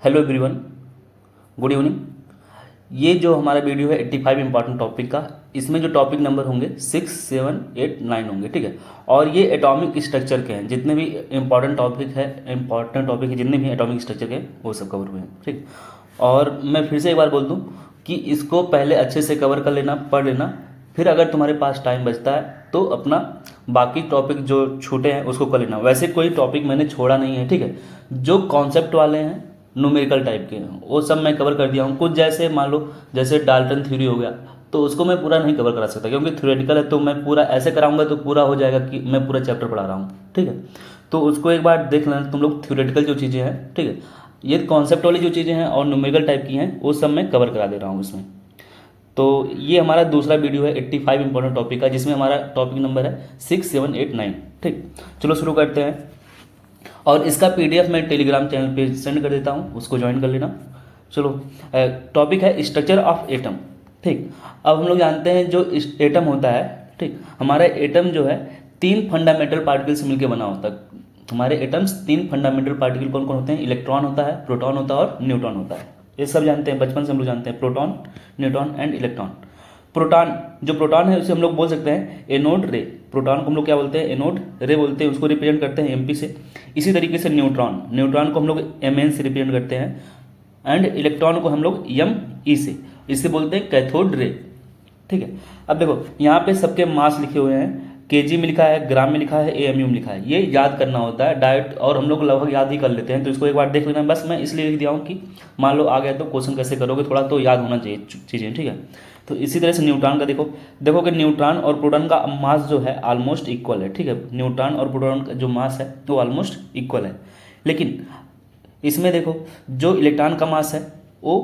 Hello everyone, good evening. ये जो हमारा वीडियो है 85 इंपॉर्टेंट टॉपिक का, इसमें जो टॉपिक नंबर होंगे 6, 7, 8, 9 होंगे, ठीक है। और ये एटॉमिक स्ट्रक्चर के हैं, जितने भी इंपॉर्टेंट टॉपिक है जितने भी एटॉमिक स्ट्रक्चर के वो सब कवर हुए हैं, ठीक। और मैं फिर से एक बार बोल दूँ कि इसको पहले अच्छे से कवर कर लेना, पढ़ लेना, फिर अगर तुम्हारे पास टाइम बचता है तो अपना बाकी टॉपिक जो छूटे हैं उसको कर लेना। वैसे कोई टॉपिक मैंने छोड़ा नहीं है, ठीक है। जो कॉन्सेप्ट वाले हैं, न्यूमेरिकल टाइप के हैं, वो सब मैं कवर कर दिया हूँ। कुछ जैसे मान लो जैसे डाल्टन थ्योरी हो गया, तो उसको मैं पूरा नहीं कवर करा सकता क्योंकि थ्योरेटिकल है, तो मैं पूरा ऐसे कराऊंगा तो पूरा हो जाएगा कि मैं पूरा चैप्टर पढ़ा रहा हूँ, ठीक है। तो उसको एक बार देख लेना तुम लोग, थ्योरेटिकल जो चीज़ें हैं, ठीक है। ये कॉन्सेप्ट वाली जो चीज़ें हैं और न्यूमेरिकल टाइप की हैं वो सब मैं कवर करा दे रहा हूँ इसमें। तो ये हमारा दूसरा वीडियो है 85 इंपॉर्टेंट टॉपिक का, जिसमें हमारा टॉपिक नंबर है 6, 7, 8, 9, ठीक। चलो शुरू करते हैं। और इसका पीडीएफ मैं टेलीग्राम चैनल पे सेंड कर देता हूँ, उसको ज्वाइन कर लेना। चलो, टॉपिक है स्ट्रक्चर ऑफ एटम, ठीक। अब हम लोग जानते हैं जो एटम होता है, ठीक, हमारा एटम जो है 3 फंडामेंटल पार्टिकल से मिलकर बना होता है। हमारे एटम्स 3 फंडामेंटल पार्टिकल कौन कौन होते हैं? इलेक्ट्रॉन होता है, प्रोटॉन होता है और न्यूट्रॉन होता है। ये सब जानते हैं, बचपन से हम लोग जानते हैं, proton, neutron and electron. Proton, जो प्रोटॉन है उसे हम लोग बोल सकते हैं एनोड रे। प्रोटॉन को हम लोग क्या बोलते हैं? एनोड रे बोलते हैं, उसको रिप्रेजेंट करते हैं एमपी से। इसी तरीके से न्यूट्रॉन, न्यूट्रॉन को हम लोग एमएन से रिप्रेजेंट करते हैं, एंड इलेक्ट्रॉन को हम लोग एम ई से, इसे बोलते हैं कैथोड रे, ठीक है। अब देखो यहाँ पे सबके मास लिखे हुए हैं, केजी में लिखा है, ग्राम में लिखा है, एएमयू में लिखा है। ये याद करना होता है डायरेक्ट, और हम लोग लगभग याद ही कर लेते हैं, तो इसको एक बार देख लेना। बस मैं इसलिए लिख दिया हूँ कि मान लो आ गया तो क्वेश्चन कैसे करोगे, थोड़ा तो याद होना चाहिए चीज़ें, ठीक है। तो इसी तरह से न्यूट्रॉन का देखो कि न्यूट्रॉन और प्रोटॉन का मास जो है ऑलमोस्ट इक्वल है, ठीक है। न्यूट्रॉन और प्रोटॉन का जो मास है वो ऑलमोस्ट इक्वल है, लेकिन इसमें देखो जो इलेक्ट्रॉन का मास है वो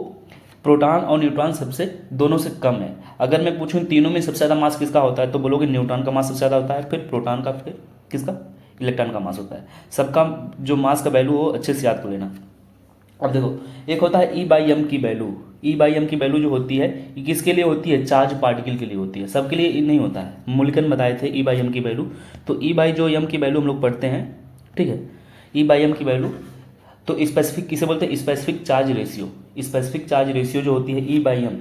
प्रोटॉन और न्यूट्रॉन सबसे दोनों से कम है। अगर मैं पूछूं तीनों में सबसे ज़्यादा मास किसका होता है, तो बोलोगे न्यूट्रॉन का मास सबसे ज़्यादा होता है, फिर प्रोटॉन का, फिर किसका? इलेक्ट्रॉन का मास होता है। सबका जो मास का वैल्यू हो अच्छे से याद कर लेना। अब देखो एक होता है ई बाई एम की वैल्यू। ई बाई एम की वैल्यू जो होती है ये किसके लिए होती है? चार्ज पार्टिकल के लिए होती है, सबके लिए नहीं होता है। मुल्कन बताए थे ई बाई एम की वैल्यू। तो ई बाई जो एम की वैल्यू हम लोग पढ़ते हैं, ठीक है, ई बाई एम की वैल्यू, तो स्पेसिफिक किसे बोलते हैं? Specific charge ratio. Specific charge ratio जो होती है e by m,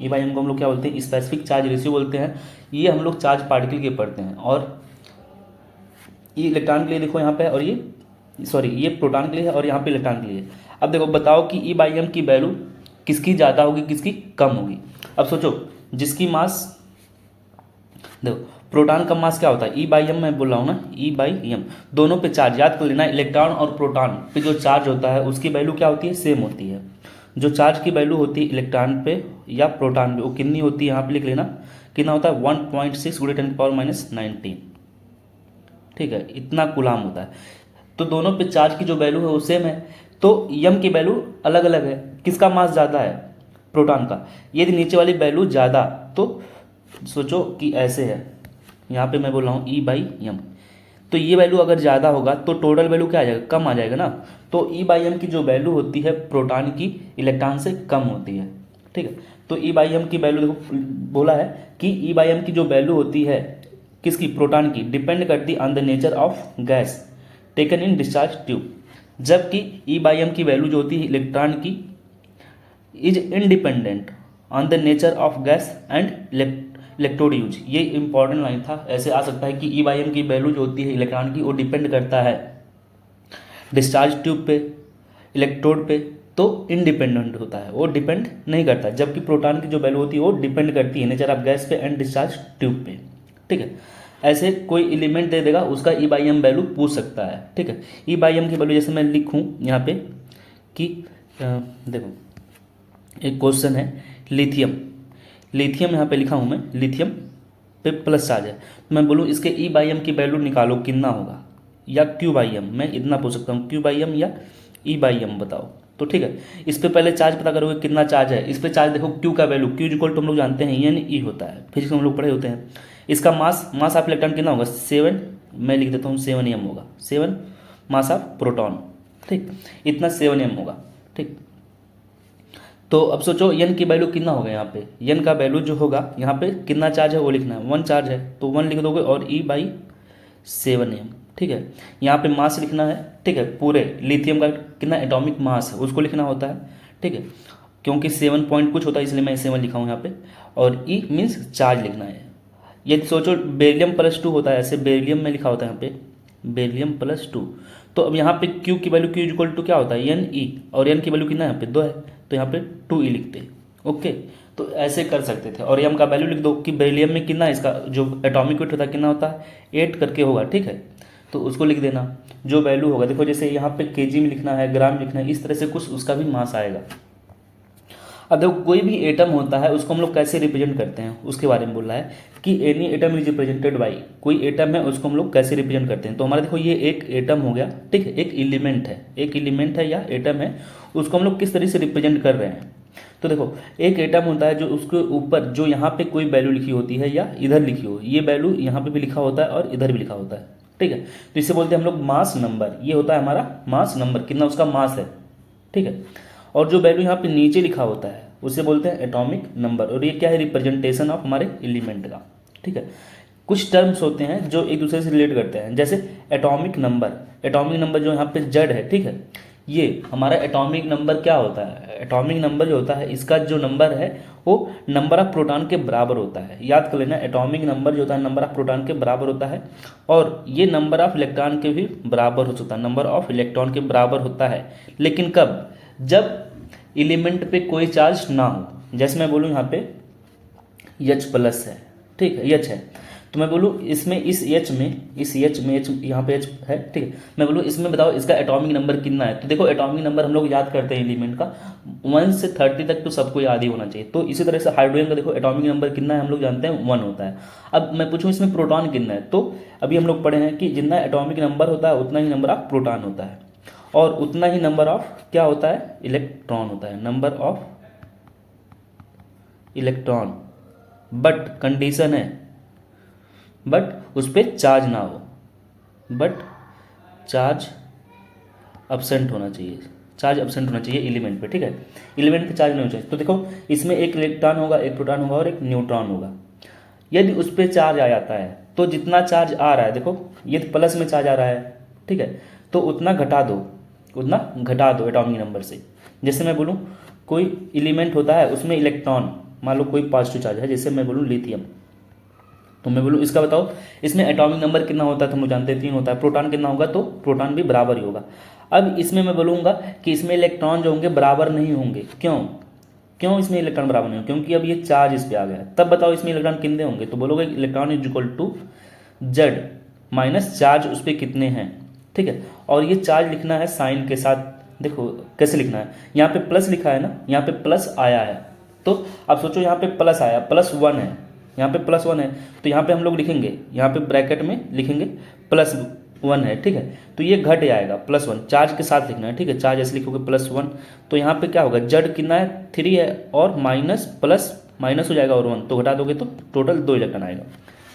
e by m को हम लोग क्या बोलते हैं? स्पेसिफिक चार्ज रेशियो बोलते हैं। ये हम लोग चार्ज पार्टिकल के पढ़ते हैं। और ये इलेक्ट्रॉन के लिए देखो यहाँ पे, और ये सॉरी ये प्रोटॉन के लिए है और यहाँ पे इलेक्ट्रॉन के लिए है। अब देखो बताओ कि ई बाई एम की वैल्यू किसकी ज़्यादा होगी, किसकी कम होगी? अब सोचो, जिसकी मास, देखो प्रोटॉन का मास क्या होता है? ई बाई एम मैं बोल रहा हूँ ना, ई बाई एम। दोनों पे चार्ज याद कर लेना, इलेक्ट्रॉन और प्रोटॉन पे जो चार्ज होता है उसकी वैल्यू क्या होती है? सेम होती है। जो चार्ज की वैल्यू होती है इलेक्ट्रॉन पे या प्रोटॉन पे वो कितनी होती है? यहाँ पे लिख लेना, कितना होता है? 1.6 × 10⁻⁹, ठीक है, इतना कूलाम होता है। तो दोनों पे चार्ज की जो वैल्यू है वो सेम है, तो यम की वैल्यू अलग अलग है। किसका मास ज़्यादा है? प्रोटॉन का। यदि नीचे वाली वैल्यू ज़्यादा, तो सोचो कि ऐसे है, यहाँ पे मैं बोल रहा हूँ ई बाई एम, तो ये वैल्यू अगर ज़्यादा होगा तो टोटल वैल्यू क्या आ जाएगा? कम आ जाएगा ना। तो ई बाई एम की जो वैल्यू होती है प्रोटॉन की इलेक्ट्रॉन से कम होती है, ठीक है। तो ई बाई एम की वैल्यू देखो बोला है कि ई बाई एम की जो वैल्यू होती है किसकी? प्रोटॉन की, डिपेंड करती on the nature of gas taken in discharge tube. जबकि ई बाई एम की वैल्यू जो होती है इलेक्ट्रॉन की is independent on the nature of gas and electrode use. ये इंपॉर्टेंट लाइन था, ऐसे आ सकता है कि ई बाई एम की वैल्यू जो होती है इलेक्ट्रॉन की वो डिपेंड करता है डिस्चार्ज ट्यूब पे, इलेक्ट्रोड पे, तो इंडिपेंडेंट होता है, वो डिपेंड नहीं करता। जबकि प्रोटॉन की जो वैल्यू होती है वो डिपेंड करती है नेचर ऑफ गैस पे एंड डिस्चार्ज ट्यूब पे, ठीक है। ऐसे कोई एलिमेंट दे देगा उसका ई बाई एम वैल्यू पूछ सकता है, ठीक है। ई बाई एम की वैल्यू जैसे मैं लिखूँ यहाँ पे कि देखो एक क्वेश्चन है लिथियम, लिथियम यहाँ पे लिखा हूँ मैं, लिथियम पे प्लस चार्ज है, तो मैं बोलूँ इसके ई बाई एम की वैल्यू निकालो कितना होगा, या क्यू बाई एम, मैं इतना पूछ सकता हूँ, क्यू बाई एम या ई बाई एम बताओ। तो ठीक है, इस पे पहले चार्ज पता करोगे कितना चार्ज है। इस पे चार्ज देखो क्यू का वैल्यू, क्यू इक्वल टू हम लोग जानते हैं एन ई होता है, फिजिक्स में हम लोग पढ़े होते हैं। इसका मास ऑफ इलेक्ट्रॉन कितना होगा? 7, मैं लिख देता हूँ 7 एम होगा, 7 मास ऑफ प्रोटॉन, ठीक, इतना 7 एम होगा, ठीक। तो अब सोचो एन की वैल्यू कितना होगा? यहाँ पे एन का वैल्यू जो होगा यहाँ पे कितना चार्ज है वो लिखना है, 1 चार्ज है तो 1 लिख दोगे, और ई बाई 7 एम, ठीक है। यहाँ पे मास लिखना है, ठीक है, पूरे लिथियम का कितना एटॉमिक मास है उसको लिखना होता है, ठीक है, क्योंकि 7 पॉइंट कुछ होता है इसलिए मैं 7 लिखा हूँ यहाँ पे। और ई मीन्स चार्ज लिखना है। यदि सोचो बेरिलियम+2 होता है, ऐसे बेरिलियम में लिखा होता है यहाँ पे बेरिलियम+2, तो अब यहाँ पे क्यू की वैल्यू क्यू इक्वल टू क्या होता है एन ई, और एन की वैल्यू कितना है यहाँ पे 2 है, तो यहाँ पे 2 ई लिखते हैं। ओके, तो ऐसे कर सकते थे। और एम का वैल्यू लिख दो कि बेरिलियम में कितना है, इसका जो एटॉमिक वेट होता है कितना होता है 8 करके होगा, ठीक है, तो उसको लिख देना जो वैल्यू होगा। देखो जैसे यहाँ पे केजी में लिखना है, ग्राम लिखना है, इस तरह से कुछ उसका भी मास आएगा। अब देखो कोई भी एटम होता है उसको हम लोग कैसे रिप्रेजेंट करते हैं उसके बारे में बोल रहा है कि any atom is represented by, कोई एटम है उसको हम लोग कैसे रिप्रेजेंट करते हैं। तो हमारा देखो ये एक एटम हो गया, ठीक है, एक एलिमेंट है, एक एलिमेंट है या एटम है, उसको हम लोग किस तरह से रिप्रेजेंट कर रहे हैं। तो देखो एक एटम होता है जो उसके ऊपर जो यहाँ पे कोई वैल्यू लिखी होती है या इधर लिखी हो, ये वैल्यू यहाँ पे भी लिखा होता है और इधर भी लिखा होता है, ठीक है, तो इसे बोलते हैं हम लोग मास नंबर। ये होता है हमारा मास नंबर, कितना उसका मास है, ठीक है। और जो वैल्यू यहाँ पे नीचे लिखा होता है उसे बोलते हैं एटॉमिक नंबर, और ये क्या है रिप्रेजेंटेशन ऑफ हमारे एलिमेंट का, ठीक है। कुछ टर्म्स होते हैं जो एक दूसरे से रिलेट करते हैं, जैसे एटॉमिक नंबर जो यहाँ पे जेड है, ठीक है, ये हमारा एटॉमिक नंबर क्या होता है, एटॉमिक नंबर जो होता है इसका जो नंबर है वो नंबर ऑफ प्रोटॉन के बराबर होता है। याद कर लेना, एटॉमिक नंबर जो होता है नंबर ऑफ प्रोटॉन के बराबर होता है, और ये नंबर ऑफ इलेक्ट्रॉन के भी बराबर हो सकता है, नंबर ऑफ इलेक्ट्रॉन के बराबर होता है। लेकिन कब, जब एलिमेंट पे कोई चार्ज ना हो। जैसे मैं बोलूँ यहाँ पे H+ है, ठीक है, H है, तो मैं बोलूँ इसमें इस H में H यहाँ पे H है, ठीक है, मैं बोलूँ इसमें बताओ इसका एटॉमिक नंबर कितना है। तो देखो एटॉमिक नंबर हम लोग याद करते हैं एलिमेंट का 1 से 30 तक तो सबको याद ही होना चाहिए। तो इसी तरह से हाइड्रोजन का देखो एटॉमिक नंबर कितना है हम लोग जानते हैं 1 होता है। अब मैं पूछूँ इसमें प्रोटॉन कितना है, तो अभी हम लोग पढ़े हैं कि जितना एटॉमिक नंबर होता है उतना ही नंबर ऑफ प्रोटॉन होता है, और उतना ही नंबर ऑफ क्या होता है इलेक्ट्रॉन होता है, number of electron. But condition है, बट उस पर चार्ज ना हो, बट चार्ज अब्सेंट होना चाहिए, चार्ज अब्सेंट होना चाहिए एलिमेंट पे, ठीक है, एलिमेंट पे चार्ज नहीं होना चाहिए। तो देखो इसमें एक इलेक्ट्रॉन होगा, एक प्रोटॉन होगा और एक न्यूट्रॉन होगा। यदि उस पर चार्ज आ जाता है तो जितना चार्ज आ रहा है, देखो ये प्लस में चार्ज आ रहा है, ठीक है, तो उतना घटा दो एटॉमिक नंबर से। जैसे मैं बोलूँ कोई एलिमेंट होता है उसमें इलेक्ट्रॉन, मान लो कोई पॉजिटिव चार्ज है, जैसे मैं बोलूँ लिथियम, तो मैं बोलूँ इसका बताओ इसमें एटॉमिक नंबर कितना होता है, तो हम लोग जानते हैं 3 होता है। प्रोटॉन कितना होगा, तो प्रोटॉन भी बराबर ही होगा। अब इसमें मैं बोलूँगा कि इसमें इलेक्ट्रॉन जो होंगे बराबर नहीं होंगे, क्यों इसमें इलेक्ट्रॉन बराबर नहीं होंगे, क्योंकि अब ये चार्ज इस पर आ गया। तब बताओ इसमें इलेक्ट्रॉन कितने होंगे, तो बोलोगे electron is equal to Z minus charge उस पर कितने हैं, ठीक है। और ये चार्ज लिखना है साइन के साथ। देखो कैसे लिखना है, यहाँ पे प्लस लिखा है ना, यहाँ पे प्लस आया है, तो अब सोचो यहाँ पे प्लस आया, +1 है, यहाँ पे +1 है, तो यहाँ पे हम लोग लिखेंगे, यहाँ पे ब्रैकेट में लिखेंगे +1 है, ठीक है, तो ये घट जाएगा +1, चार्ज के साथ लिखना है, ठीक है, चार्ज ऐसे लिखोगे +1, तो यहाँ पे क्या होगा जेड कितना है 3 है, और माइनस प्लस माइनस हो जाएगा और 1, तो घटा दोगे तो टोटल 2 इलेक्ट्रॉन आएगा,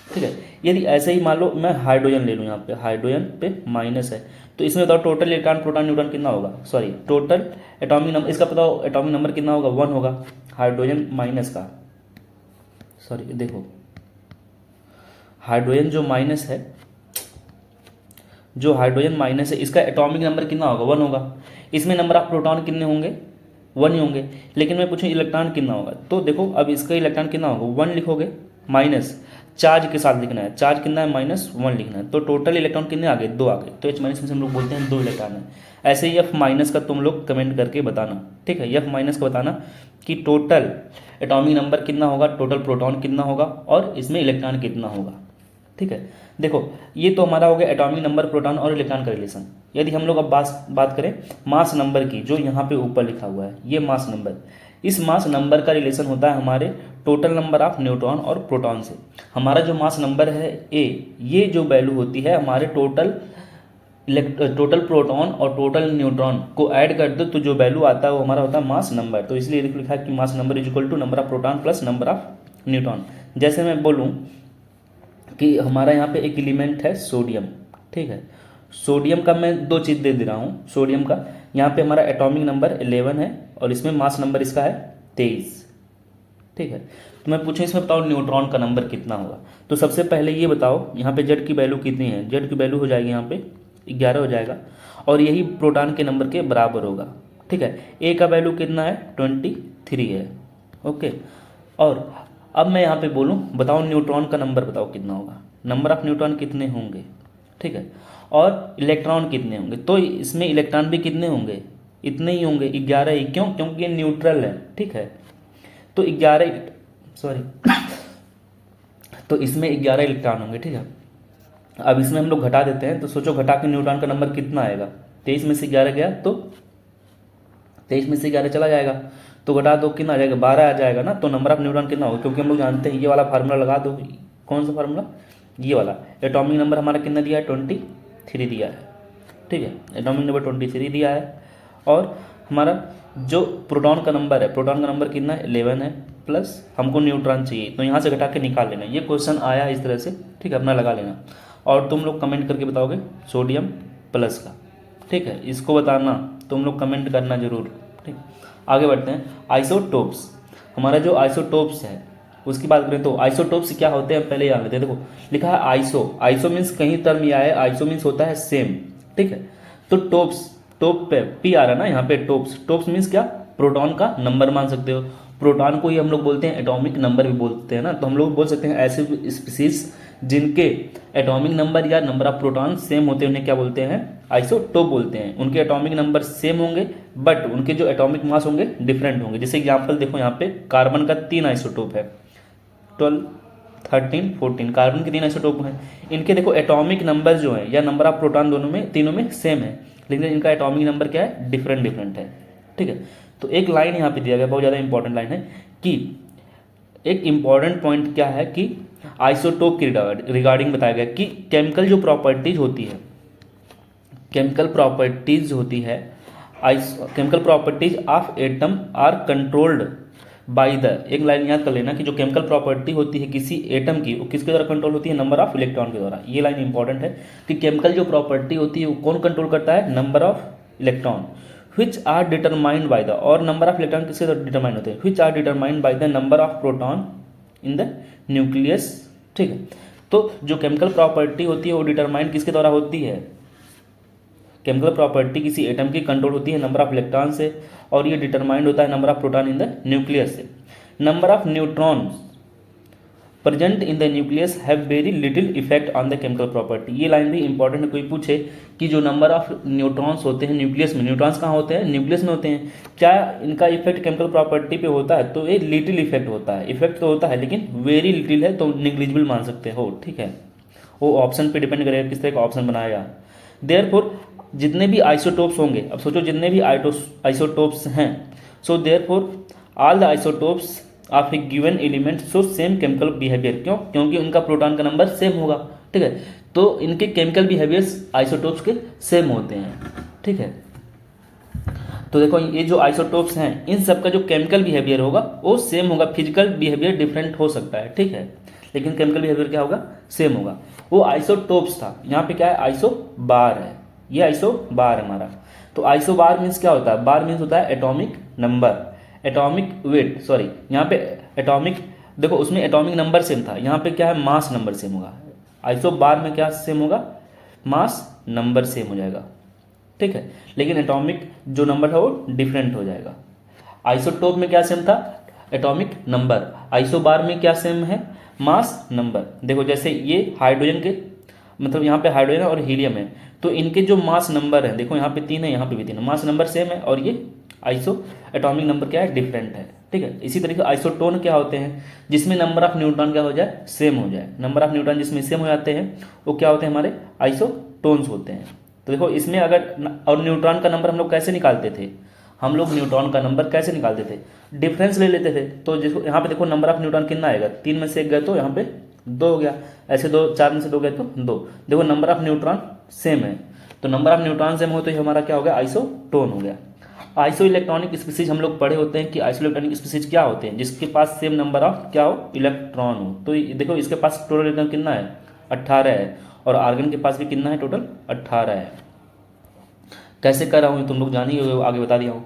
ठीक है। यदि ऐसे ही मान लो मैं हाइड्रोजन ले लूँ, यहाँ पे हाइड्रोजन पे माइनस है, तो इसमें बताओ टोटल इलेक्ट्रॉन प्रोटॉन न्यूट्रॉन कितना होगा, सॉरी टोटल एटॉमिक नंबर, इसका बताओ एटॉमिक नंबर कितना होगा 1 होगा हाइड्रोजन माइनस का, सॉरी देखो हाइड्रोजन जो माइनस है, जो हाइड्रोजन माइनस है इसका एटॉमिक नंबर कितना होगा 1 होगा। इसमें नंबर ऑफ प्रोटॉन कितने होंगे 1 ही होंगे, लेकिन मैं पूछूं इलेक्ट्रॉन कितना होगा, तो देखो अब इसका इलेक्ट्रॉन कितना होगा 1 लिखोगे, माइनस चार्ज के साथ लिखना है, चार्ज कितना है -1 लिखना है, तो टोटल इलेक्ट्रॉन कितने आ गए 2 आ गए, तो H- में से हम लोग बोलते हैं 2 इलेक्ट्रॉन है। ऐसे ही F- का तुम लोग कमेंट करके बताना, ठीक है, F- का बताना कि टोटल एटॉमिक नंबर कितना होगा, टोटल प्रोटॉन कितना होगा और इसमें इलेक्ट्रॉन कितना होगा, ठीक है। देखो ये तो हमारा हो गया एटॉमिक नंबर, प्रोटॉन और इलेक्ट्रॉन का रिलेशन। यदि हम लोग अब बात करें मास नंबर की, जो यहाँ पे ऊपर लिखा हुआ है ये मास नंबर, इस मास नंबर का रिलेशन होता है हमारे टोटल नंबर ऑफ न्यूट्रॉन और प्रोटॉन से। हमारा जो मास नंबर है ए, ये जो वैल्यू होती है हमारे टोटल प्रोटॉन और टोटल न्यूट्रॉन को ऐड कर दो तो जो वैल्यू आता है वो हमारा होता है मास नंबर। तो इसलिए लिखा है कि mass number is equal to number of proton plus number of neutron. जैसे मैं बोलूँ कि हमारा यहाँ पे एक एलिमेंट है सोडियम, ठीक है, सोडियम का मैं 2 चीज़ दे रहा हूँ। सोडियम का यहाँ पे हमारा एटॉमिक नंबर 11 है और इसमें मास नंबर इसका है 23, ठीक है। तो मैं पूछूँ इसमें बताओ न्यूट्रॉन का नंबर कितना होगा। तो सबसे पहले ये बताओ यहाँ पे जेड की वैल्यू कितनी है। जेड की वैल्यू हो जाएगी यहाँ पे 11 हो जाएगा और यही प्रोटॉन के नंबर के बराबर होगा, ठीक है। ए का वैल्यू कितना है 23 है, ओके। और अब मैं यहाँ पे बोलूँ बताओ न्यूट्रॉन का नंबर बताओ कितना होगा। नंबर ऑफ न्यूट्रॉन कितने होंगे, ठीक है। और इलेक्ट्रॉन कितने होंगे, तो इसमें इलेक्ट्रॉन भी कितने होंगे, इतने ही होंगे 11 ही। क्यों, क्योंकि ये न्यूट्रल है, ठीक है। तो 11 सॉरी तो इसमें 11 इलेक्ट्रॉन होंगे, ठीक है। अब इसमें हम लोग घटा देते हैं, तो सोचो घटा के न्यूट्रॉन का नंबर कितना आएगा। 23 में से 11 गया तो 23 में से 11 चला जाएगा, तो घटा दो कितना आ जाएगा 12 आ जाएगा ना। तो नंबर ऑफ न्यूट्रॉन कितना होगा, क्योंकि हम लोग जानते हैं ये वाला फार्मूला लगा दो। कौन सा फार्मूला, ये वाला। एटॉमिक नंबर हमारा कितना दिया है 23 दिया है, ठीक है। एटॉमिक नंबर 23 दिया है। और हमारा जो प्रोटॉन का नंबर है, प्रोटॉन का नंबर कितना है 11 है, प्लस हमको न्यूट्रॉन चाहिए, तो यहाँ से घटा के निकाल लेना। ये क्वेश्चन आया इस तरह से, ठीक है, अपना लगा लेना। और तुम लोग कमेंट करके बताओगे सोडियम प्लस का, ठीक है। इसको बताना, तुम लोग कमेंट करना जरूर, ठीक। आगे बढ़ते हैं। आइसोटोप्स, हमारा जो आइसोटोप्स है उसकी बात करें तो आइसोटोप्स क्या होते हैं पहले जान लेते हैं। देखो लिखा है आइसो, आइसो मीन्स कहीं टर्म ये आया है, आइसो मीन्स होता है सेम, ठीक है। तो टोप्स, टोप पे पी आ रहा है ना यहाँ पे, टोप्स, टोप्स मीन्स क्या, प्रोटॉन का नंबर मान सकते हो। प्रोटॉन को ही हम लोग बोलते हैं एटॉमिक नंबर भी बोलते हैं ना। तो हम लोग बोल सकते हैं ऐसे स्पीसीज जिनके एटॉमिक नंबर या नंबर ऑफ प्रोटॉन सेम होते हैं उन्हें क्या बोलते हैं, आइसोटोप बोलते हैं। उनके एटॉमिक नंबर सेम होंगे बट उनके जो एटॉमिक मास होंगे डिफरेंट होंगे। जैसे एग्जांपल देखो यहाँ पे कार्बन का 3 आइसोटोप है, 12, 13, 14, कार्बन के 3 आइसोटोप हैं। इनके देखो एटॉमिक नंबर जो है या नंबर ऑफ प्रोटॉन दोनों में, तीनों में सेम है, लेकिन इनका एटॉमिक नंबर क्या है, डिफरेंट डिफरेंट है, ठीक है। तो एक लाइन यहाँ पे दिया गया, बहुत ज़्यादा इंपॉर्टेंट लाइन है कि एक इंपॉर्टेंट पॉइंट क्या है कि आइसोटोप की रिगार्डिंग बताया गया कि केमिकल जो प्रॉपर्टीज होती है, केमिकल प्रॉपर्टीज होती है, chemical properties of atom are controlled by the, एक लाइन याद कर लेना कि जो केमिकल प्रॉपर्टी होती है किसी एटम की वो किसके द्वारा कंट्रोल होती है, नंबर ऑफ इलेक्ट्रॉन के द्वारा। ये लाइन इंपॉर्टेंट है कि केमिकल जो प्रॉपर्टी होती है वो कौन कंट्रोल करता है, number of electron, which are determined by the, और नंबर ऑफ इलेक्ट्रॉन किससे डिटरमाइन होते हैं, which are determined by the number of proton in the nucleus, ठीक है। तो जो केमिकल प्रॉपर्टी होती है वो डिटरमाइन किसके द्वारा होती है, केमिकल प्रॉपर्टी किसी एटम की कंट्रोल होती है नंबर ऑफ इलेक्ट्रॉन से, और ये डिटरमाइंड होता है number of proton in the nucleus से। Number of neutrons present in the nucleus have very little effect on the chemical property. ये लाइन भी इंपॉर्टेंट है, कोई पूछे कि जो नंबर ऑफ न्यूट्रॉन्स होते हैं न्यूक्लियस में, न्यूट्रॉन्स कहाँ होते हैं, न्यूक्लियस में होते हैं, क्या इनका इफेक्ट केमिकल प्रॉपर्टी पे होता है, तो ये लिटिल इफेक्ट होता है। इफेक्ट तो होता है लेकिन वेरी लिटिल है, तो निग्लिजिबल मान सकते हो, ठीक है। वो ऑप्शन पे डिपेंड करेगा किस तरह का ऑप्शन बनाएगा। देयरफॉर जितने भी आइसोटोप्स होंगे, अब सोचो जितने भी आइसोटोप्स हैं, so therefore all the isotopes of A given element so same chemical behaviour. क्यों, क्योंकि उनका प्रोटॉन का नंबर सेम होगा, ठीक है। तो इनके केमिकल बिहेवियर्स आइसोटोप्स के सेम होते हैं, ठीक है। तो देखो ये जो आइसोटोप्स हैं इन सब का जो केमिकल बिहेवियर होगा वो सेम होगा, फिजिकल बिहेवियर डिफरेंट हो सकता है, ठीक है, लेकिन केमिकल बिहेवियर क्या होगा, सेम होगा। वो आइसोटोप्स था, यहाँ पे क्या है, आइसोबार है, ये आइसोबार है हमारा। तो आइसोबार मीन्स क्या होता है, बार मीन्स होता है atomic number, atomic weight, sorry यहाँ पे एटॉमिक, देखो उसमें एटॉमिक नंबर सेम था, यहाँ पे क्या है, मास नंबर सेम होगा। आइसोबार में क्या सेम होगा, मास नंबर सेम हो जाएगा, ठीक है, लेकिन एटॉमिक जो नंबर था वो डिफरेंट हो जाएगा। आइसोटोप में क्या सेम था, एटॉमिक नंबर, आइसोबार में क्या सेम है, मास नंबर। देखो जैसे ये हाइड्रोजन के, मतलब यहाँ पे हाइड्रोजन और हीलियम है, तो इनके जो मास नंबर है, देखो यहाँ पे 3 है, यहाँ पे भी 3 है, मास नंबर सेम है, और ये आइसो एटॉमिक नंबर क्या है, डिफरेंट है, ठीक है। इसी तरीके आइसोटोन क्या होते हैं, जिसमें नंबर ऑफ न्यूट्रॉन क्या हो जाए, सेम हो जाए। नंबर ऑफ न्यूट्रॉन जिसमें सेम हो जाते हैं वो क्या होते हैं, हमारे आइसोटोन्स होते हैं। तो देखो इसमें अगर, और न्यूट्रॉन का नंबर हम लोग कैसे निकालते थे, हम लोग न्यूट्रॉन का नंबर कैसे निकालते थे, डिफरेंस ले लेते थे। तो जिसको यहाँ पे देखो नंबर ऑफ न्यूट्रॉन कितना आएगा, 3 में से 1 गए तो यहाँ पे 2 हो गया, ऐसे 2, 4 में से 2 गए तो 2। देखो नंबर ऑफ न्यूट्रॉन सेम है, तो नंबर ऑफ न्यूट्रॉन सेम हो तो ये हमारा क्या हो गया, आइसोटोन हो गया। आइसो इलेक्ट्रॉनिक स्पीसीज हम लोग पढ़े होते हैं कि आइसो इलेक्ट्रॉनिक स्पीसीज क्या होते हैं, जिसके पास सेम नंबर ऑफ क्या हो, इलेक्ट्रॉन हो। तो देखो इसके पास टोटल इलेक्ट्रॉन कितना है, 18 है, और आर्गन के पास भी कितना है, टोटल 18 है। कैसे कर रहा हूँ तुम लोग जानिए, आगे बता दिया हूँ।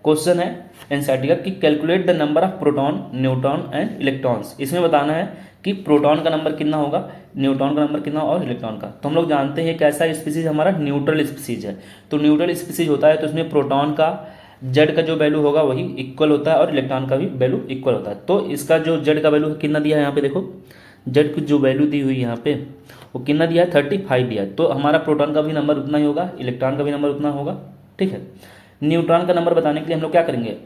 क्वेश्चन है एनसीईआरटी का कि calculate the number of proton, neutron and electrons. इसमें बताना है कि प्रोटॉन का नंबर कितना होगा, न्यूट्रॉन का नंबर कितना और इलेक्ट्रॉन का। तो हम लोग जानते हैं कैसा स्पीसीज हमारा न्यूट्रल स्पीसीज है। तो न्यूट्रल स्पीसीज होता है तो इसमें प्रोटॉन का जेड का जो वैल्यू होगा वही इक्वल होता है और इलेक्ट्रॉन का भी वैल्यू इक्वल होता है। तो इसका जो जेड का वैल्यू कितना दिया है यहाँ पे देखो, जेड की जो वैल्यू दी हुई है यहाँ पे वो कितना दिया है 35 दिया है। तो हमारा प्रोटॉन का भी नंबर उतना ही होगा, इलेक्ट्रॉन का भी नंबर उतना होगा, ठीक है। न्यूट्रॉन का नंबर बताने के लिए हम लोग क्या करेंगे,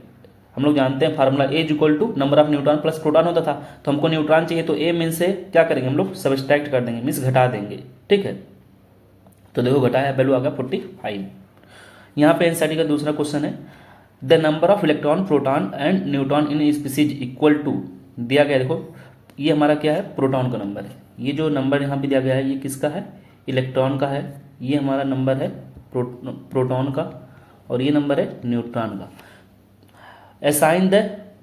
हम लोग जानते हैं formula A equal to number of neutron plus proton होता था। तो हमको न्यूट्रॉन चाहिए तो ए मीन से क्या करेंगे हम लोग सबट्रैक्ट कर देंगे, मीन्स घटा देंगे, ठीक है। तो देखो घटाया वैल्यू आ गया 45। यहाँ पे एनसीईआरटी का दूसरा क्वेश्चन है the number of electron, proton and neutron in species equal to, दिया गया देखो ये हमारा क्या है प्रोटॉन का नंबर है। ये जो नंबर यहाँ पे दिया गया है ये किसका है, इलेक्ट्रॉन का है। ये हमारा नंबर है प्रोटॉन का और ये नंबर है न्यूट्रॉन का। Assign the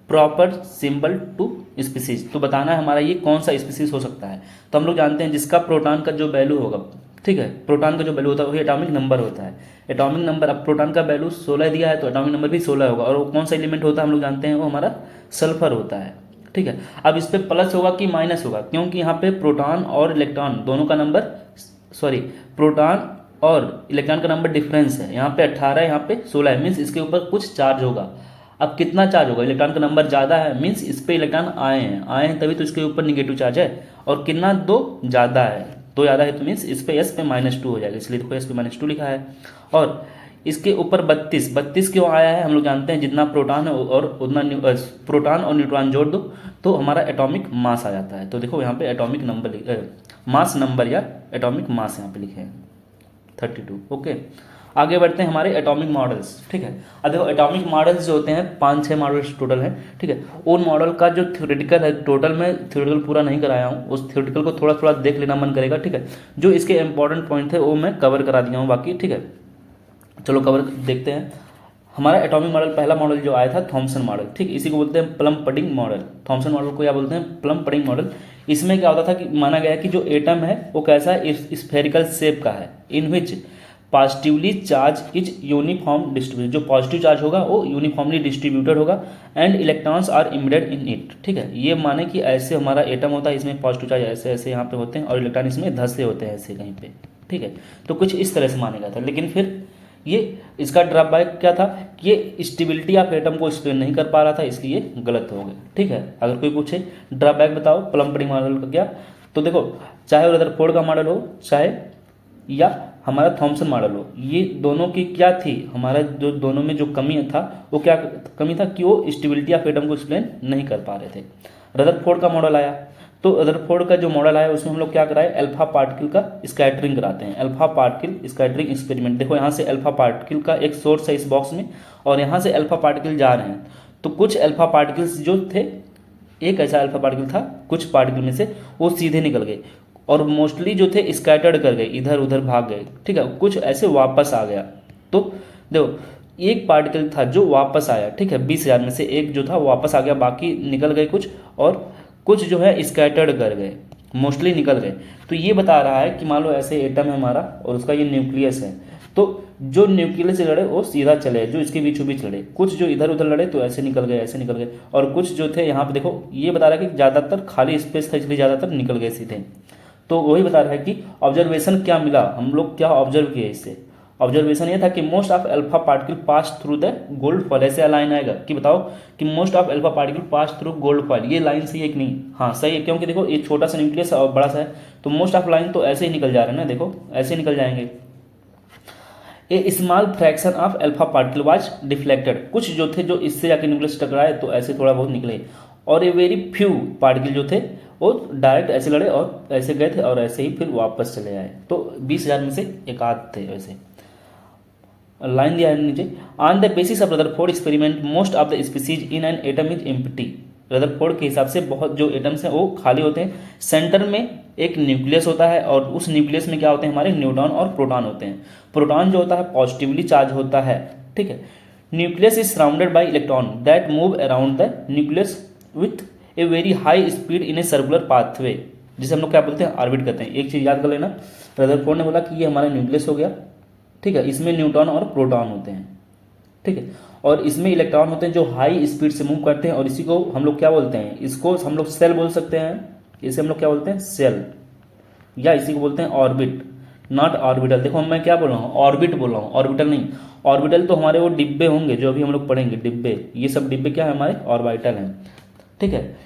proper symbol to species, तो बताना है हमारा ये कौन सा स्पीसीज हो सकता है। तो हम लोग जानते हैं जिसका प्रोटॉन का जो वैल्यू होगा, ठीक है, प्रोटॉन का जो वैल्यू होता है वही एटॉमिक नंबर होता है। एटॉमिक नंबर, अब प्रोटॉन का वैल्यू 16 दिया है तो एटॉमिक नंबर भी 16 होगा। और वो कौन सा एलिमेंट होता है हम लोग जानते हैं वो हमारा सल्फर होता है, ठीक है। अब इस पर प्लस होगा कि माइनस होगा, क्योंकि यहाँ पे प्रोटॉन और इलेक्ट्रॉन दोनों का नंबर, सॉरी प्रोटॉन और इलेक्ट्रॉन का नंबर डिफरेंस है। यहाँ पे 18 है, यहाँ पे 16 है, मीन्स इसके ऊपर कुछ चार्ज होगा। अब कितना चार्ज होगा, इलेक्ट्रॉन का नंबर ज़्यादा है मीन्स इस पे इलेक्ट्रॉन आए हैं तभी तो इसके ऊपर निगेटिव चार्ज है। और कितना, 2 ज़्यादा है, 2 ज़्यादा है तो मीन्स इस पे एस पे -2 हो जाएगा, इसलिए देखो एस पे -2 लिखा है। और इसके ऊपर 32 क्यों आया है, हम लोग जानते हैं जितना प्रोटॉन है और उतना प्रोटॉन और न्यूट्रॉन जोड़ दो तो हमारा एटॉमिक मास आ जाता है। तो देखो यहाँ पे एटॉमिक नंबर मास नंबर या एटॉमिक मास यहाँ पे लिखे हैं 32, ओके। आगे बढ़ते हैं हमारे एटॉमिक मॉडल्स, ठीक है। अब देखो एटॉमिक मॉडल्स जो होते हैं 5-6 मॉडल्स टोटल हैं, ठीक है। उन मॉडल का जो थ्योरेटिकल है, टोटल में थ्योरेटिकल पूरा नहीं कराया हूँ, उस थ्योरेटिकल को थोड़ा थोड़ा देख लेना मन करेगा, ठीक है। जो इसके इंपॉर्टेंट पॉइंट थे वो मैं कवर करा दिया हूँ बाकी, ठीक है। चलो कवर देखते हैं। हमारा एटॉमिक मॉडल, पहला मॉडल जो आया था थॉमसन मॉडल, ठीक, इसी को बोलते हैं plum pudding model. Thompson model को क्या बोलते हैं, प्लम पडिंग मॉडल। इसमें क्या होता था कि माना गया कि जो एटम है वो कैसा है, स्फेरिकल शेप का है, in which positively charge is uniform distributed, जो पॉजिटिव चार्ज होगा वो यूनिफॉर्मली डिस्ट्रीब्यूटेड होगा and electrons are embedded in it, ठीक है। ये माने कि ऐसे हमारा एटम होता है, इसमें पॉजिटिव चार्ज ऐसे ऐसे यहाँ पे होते हैं और इलेक्ट्रॉन इसमें धंसे होते हैं ऐसे कहीं पे, ठीक है। तो कुछ इस तरह से माना गया था, लेकिन फिर ये इसका ड्रॉबैक क्या था कि ये स्टेबिलिटी ऑफ एटम को एक्सप्लेन नहीं कर पा रहा था, इसलिए गलत हो गया, ठीक है। अगर कोई पूछे ड्रॉबैक बताओ प्लम पडिंग मॉडल का क्या, तो देखो चाहे रदरफोर्ड का मॉडल हो चाहे या हमारा थॉमसन मॉडल हो, ये दोनों की क्या थी, हमारा जो दोनों में जो कमी था वो क्या कमी था कि वो स्टेबिलिटी ऑफ एटम को एक्सप्लेन नहीं कर पा रहे थे। रदरफोर्ड का मॉडल आया तो रदरफोर्ड का जो मॉडल आया उसमें हम लोग क्या कराए, अल्फा पार्टिकल का स्कैटरिंग कराते हैं, अल्फा पार्टिकल स्कैटरिंग एक्सपेरिमेंट। देखो यहाँ से अल्फा पार्टिकल का एक सोर्स है इस बॉक्स में और यहाँ से अल्फा पार्टिकल जा रहे हैं, तो कुछ अल्फा पार्टिकल्स जो थे, एक ऐसा अल्फा पार्टिकल था, कुछ पार्टिकल में से वो सीधे निकल गए और मोस्टली जो थे स्कैटर्ड कर गए, इधर उधर भाग गए, ठीक है। कुछ ऐसे वापस आ गया, तो देखो एक पार्टिकल था जो वापस आया, ठीक है, 20,000 में से एक जो था वापस आ गया, बाकी निकल गए कुछ, और कुछ जो है स्कैटर्ड कर गए, मोस्टली निकल गए। तो ये बता रहा है कि मान लो ऐसे एटम है हमारा और उसका ये न्यूक्लियस है, तो जो न्यूक्लियस से लड़े वो सीधा चले, जो इसके बीचों बीच लड़े, कुछ जो इधर उधर लड़े तो ऐसे निकल गए, ऐसे निकल गए, और कुछ जो थे यहाँ पे देखो ये बता रहा है कि ज़्यादातर खाली स्पेस था इसलिए ज़्यादातर निकल गए सीधे। तो वही बता रहा है कि ऑब्जर्वेशन क्या मिला, हम लोग क्या ऑब्जर्व किए इससे। ऑब्जर्वेशन ये था कि most of alpha particle pass through the gold foil, ऐसे लाइन आएगा कि बताओ कि most of alpha particle pass through gold foil, ये लाइन सही है कि नहीं, हाँ सही है, क्योंकि देखो ये छोटा सा न्यूक्लियस और बड़ा सा है, तो मोस्ट ऑफ लाइन तो ऐसे ही निकल जा रहे हैं ना, देखो ऐसे निकल जाएंगे। A small fraction of alpha particle was deflected, कुछ जो थे जो इससे जाके न्यूक्लियस टकराए तो ऐसे थोड़ा बहुत निकले, और ए वेरी फ्यू पार्टिकल जो थे वो डायरेक्ट ऐसे लड़े और ऐसे गए थे और ऐसे ही फिर वापस चले आए, तो 20,000 में से एक आध थे वैसे। लाइन दिया है नीचे, on the basis of Rutherford experiment most of the species in an atom is empty, Rutherford के हिसाब से बहुत जो एटम्स हैं वो खाली होते हैं, सेंटर में एक न्यूक्लियस होता है और उस न्यूक्लियस में क्या होते हैं हमारे न्यूट्रॉन और प्रोटॉन होते हैं। प्रोटॉन जो होता है पॉजिटिवली चार्ज होता है, ठीक है। Nucleus is surrounded by electron that move around the nucleus with a very high speed in a circular pathway, जिसे हम लोग क्या बोलते हैं ऑर्बिट कहते हैं। एक चीज़ याद कर लेना, रदरफोर्ड ने बोला कि ये हमारा न्यूक्लियस हो गया, ठीक है, इसमें न्यूट्रॉन और प्रोटॉन होते हैं, ठीक है, और इसमें इलेक्ट्रॉन होते हैं जो हाई स्पीड से मूव करते हैं, और इसी को हम लोग क्या बोलते हैं, इसको हम लोग सेल बोल सकते हैं, इसे हम लोग क्या बोलते हैं, सेल, या इसी को बोलते हैं ऑर्बिट, नॉट ऑर्बिटल। देखो मैं क्या बोल रहा हूँ, ऑर्बिट बोल रहा हूँ, ऑर्बिटल नहीं। ऑर्बिटल तो हमारे वो डिब्बे होंगे जो अभी हम लोग पढ़ेंगे, डिब्बे, ये सब डिब्बे क्या है, हमारे ऑर्बिटल हैं, ठीक है।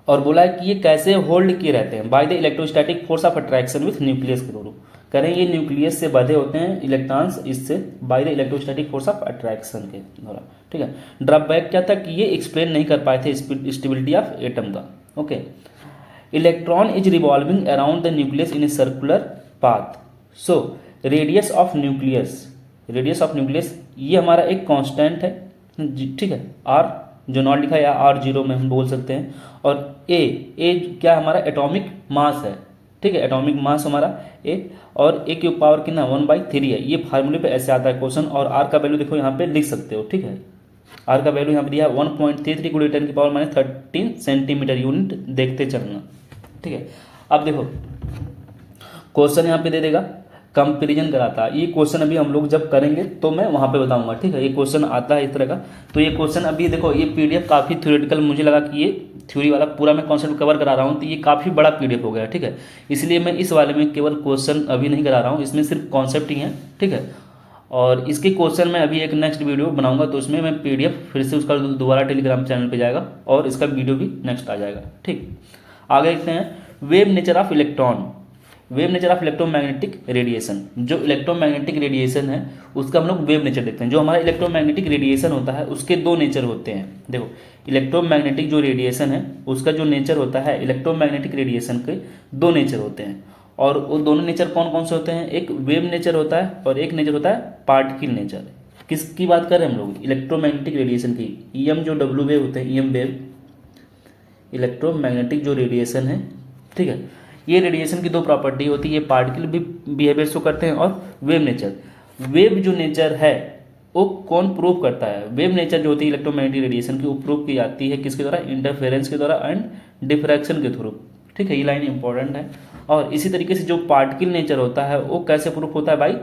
और बोला है कि ये कैसे होल्ड किए रहते हैं, by the electrostatic force of attraction with nucleus के थ्रू। कह रहे हैं ये न्यूक्लियस से बंधे होते हैं इलेक्ट्रॉन्स, इससे by the electrostatic force of attraction के द्वारा, ठीक है। ड्रॉबैक क्या था कि ये एक्सप्लेन नहीं कर पाए थे स्टेबिलिटी ऑफ एटम का, okay. Electron is revolving around the nucleus in a circular path, so radius of nucleus, radius of nucleus ये हमारा एक कांस्टेंट है, ठीक है, आर जो नॉट लिखा है, या R0 में हम बोल सकते हैं। और ए क्या हमारा एटॉमिक मास है, ठीक है, एटॉमिक मास हमारा ए, और ए की पावर कितना 1/3 है। ये फार्मूले पे ऐसे आता है क्वेश्चन, और आर का वैल्यू देखो यहाँ पे लिख सकते हो, ठीक है। आर का वैल्यू यहाँ पे दिया है 1.33 × 10⁻13 सेंटीमीटर यूनिट, देखते चलना, ठीक है। अब देखो क्वेश्चन यहाँ पे दे देगा, कंपेरिजन कराता है। ये क्वेश्चन अभी हम लोग जब करेंगे तो मैं वहाँ पे बताऊंगा, ठीक है। ये क्वेश्चन आता है इस तरह का, तो ये क्वेश्चन अभी देखो, ये पीडीएफ काफ़ी थ्योरेटिकल, मुझे लगा कि ये थ्योरी वाला पूरा मैं कॉन्सेप्ट कवर करा रहा हूँ, तो ये काफ़ी बड़ा पीडीएफ हो गया, ठीक है। इसलिए मैं इस वाले में केवल क्वेश्चन अभी नहीं करा रहा हूँ, इसमें सिर्फ कॉन्सेप्ट ही है, ठीक है। और इसके क्वेश्चन मैं अभी एक नेक्स्ट वीडियो बनाऊंगा, तो उसमें मैं पीडीएफ फिर से उसका दोबारा टेलीग्राम चैनल पर जाएगा, और इसका वीडियो भी नेक्स्ट आ जाएगा, ठीक। आगे देखते हैं wave nature of electron, wave nature of electromagnetic radiation. जो इलेक्ट्रोमैग्नेटिक रेडिएशन है उसका हम लोग वेव नेचर देखते हैं। जो हमारा इलेक्ट्रोमैग्नेटिक रेडिएशन होता है उसके दो नेचर होते हैं। देखो इलेक्ट्रोमैग्नेटिक जो रेडिएशन है उसका जो नेचर होता है, इलेक्ट्रोमैग्नेटिक रेडिएशन के दो नेचर होते हैं, और वो दोनों नेचर कौन कौन से होते हैं, एक वेव नेचर होता है और एक नेचर होता है पार्टिकल नेचर। किसकी बात कर रहे हैं हम लोग, इलेक्ट्रोमैग्नेटिक रेडिएशन की। ईएम जो डब्ल्यू वेव होते हैं, ईएम वेव, इलेक्ट्रोमैग्नेटिक जो रेडिएशन है, ठीक है, ये रेडिएशन की दो प्रॉपर्टी होती है, ये पार्टिकल भी बिहेवियर शो करते हैं, और वेव नेचर। वेव जो नेचर है वो कौन प्रूव करता है, वेव नेचर जो होती है इलेक्ट्रोमैग्नेटिक रेडिएशन की, वो प्रूव की जाती है किसके द्वारा, इंटरफेरेंस के द्वारा एंड डिफ्रैक्शन के थ्रू, ठीक है। ये लाइन इंपॉर्टेंट है। और इसी तरीके से जो पार्टिकल नेचर होता है वो कैसे प्रूफ होता है, by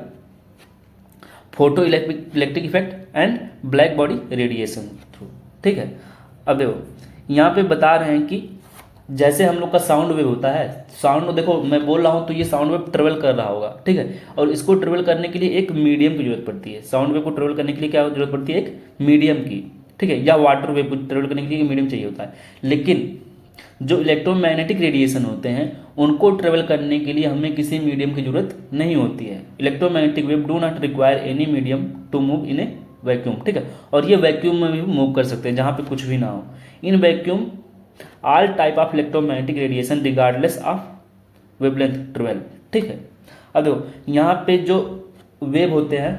photo electric effect and black body radiation through, ठीक है। अब देखो यहाँ पे बता रहे हैं कि जैसे हम लोग का साउंड वेव होता है, साउंड देखो मैं बोल रहा हूँ तो ये साउंड वेव ट्रेवल कर रहा होगा, ठीक है, और इसको ट्रेवल करने के लिए एक मीडियम की जरूरत पड़ती है। साउंड वेव को ट्रेवल करने के लिए क्या जरूरत पड़ती है, एक मीडियम की, ठीक है, या वाटर वेव को ट्रेवल करने के लिए एक मीडियम चाहिए होता है। लेकिन जो इलेक्ट्रोमैग्नेटिक रेडिएशन होते हैं उनको ट्रेवल करने के लिए हमें किसी मीडियम की जरूरत नहीं होती है। Electromagnetic wave do not require any medium to move in a vacuum, ठीक है, और ये वैक्यूम में भी मूव कर सकते हैं जहाँ पे कुछ भी ना हो। In vacuum all type of electromagnetic radiation regardless of wavelength travel, ठीक है। अब देखो यहाँ पे जो वेव होते हैं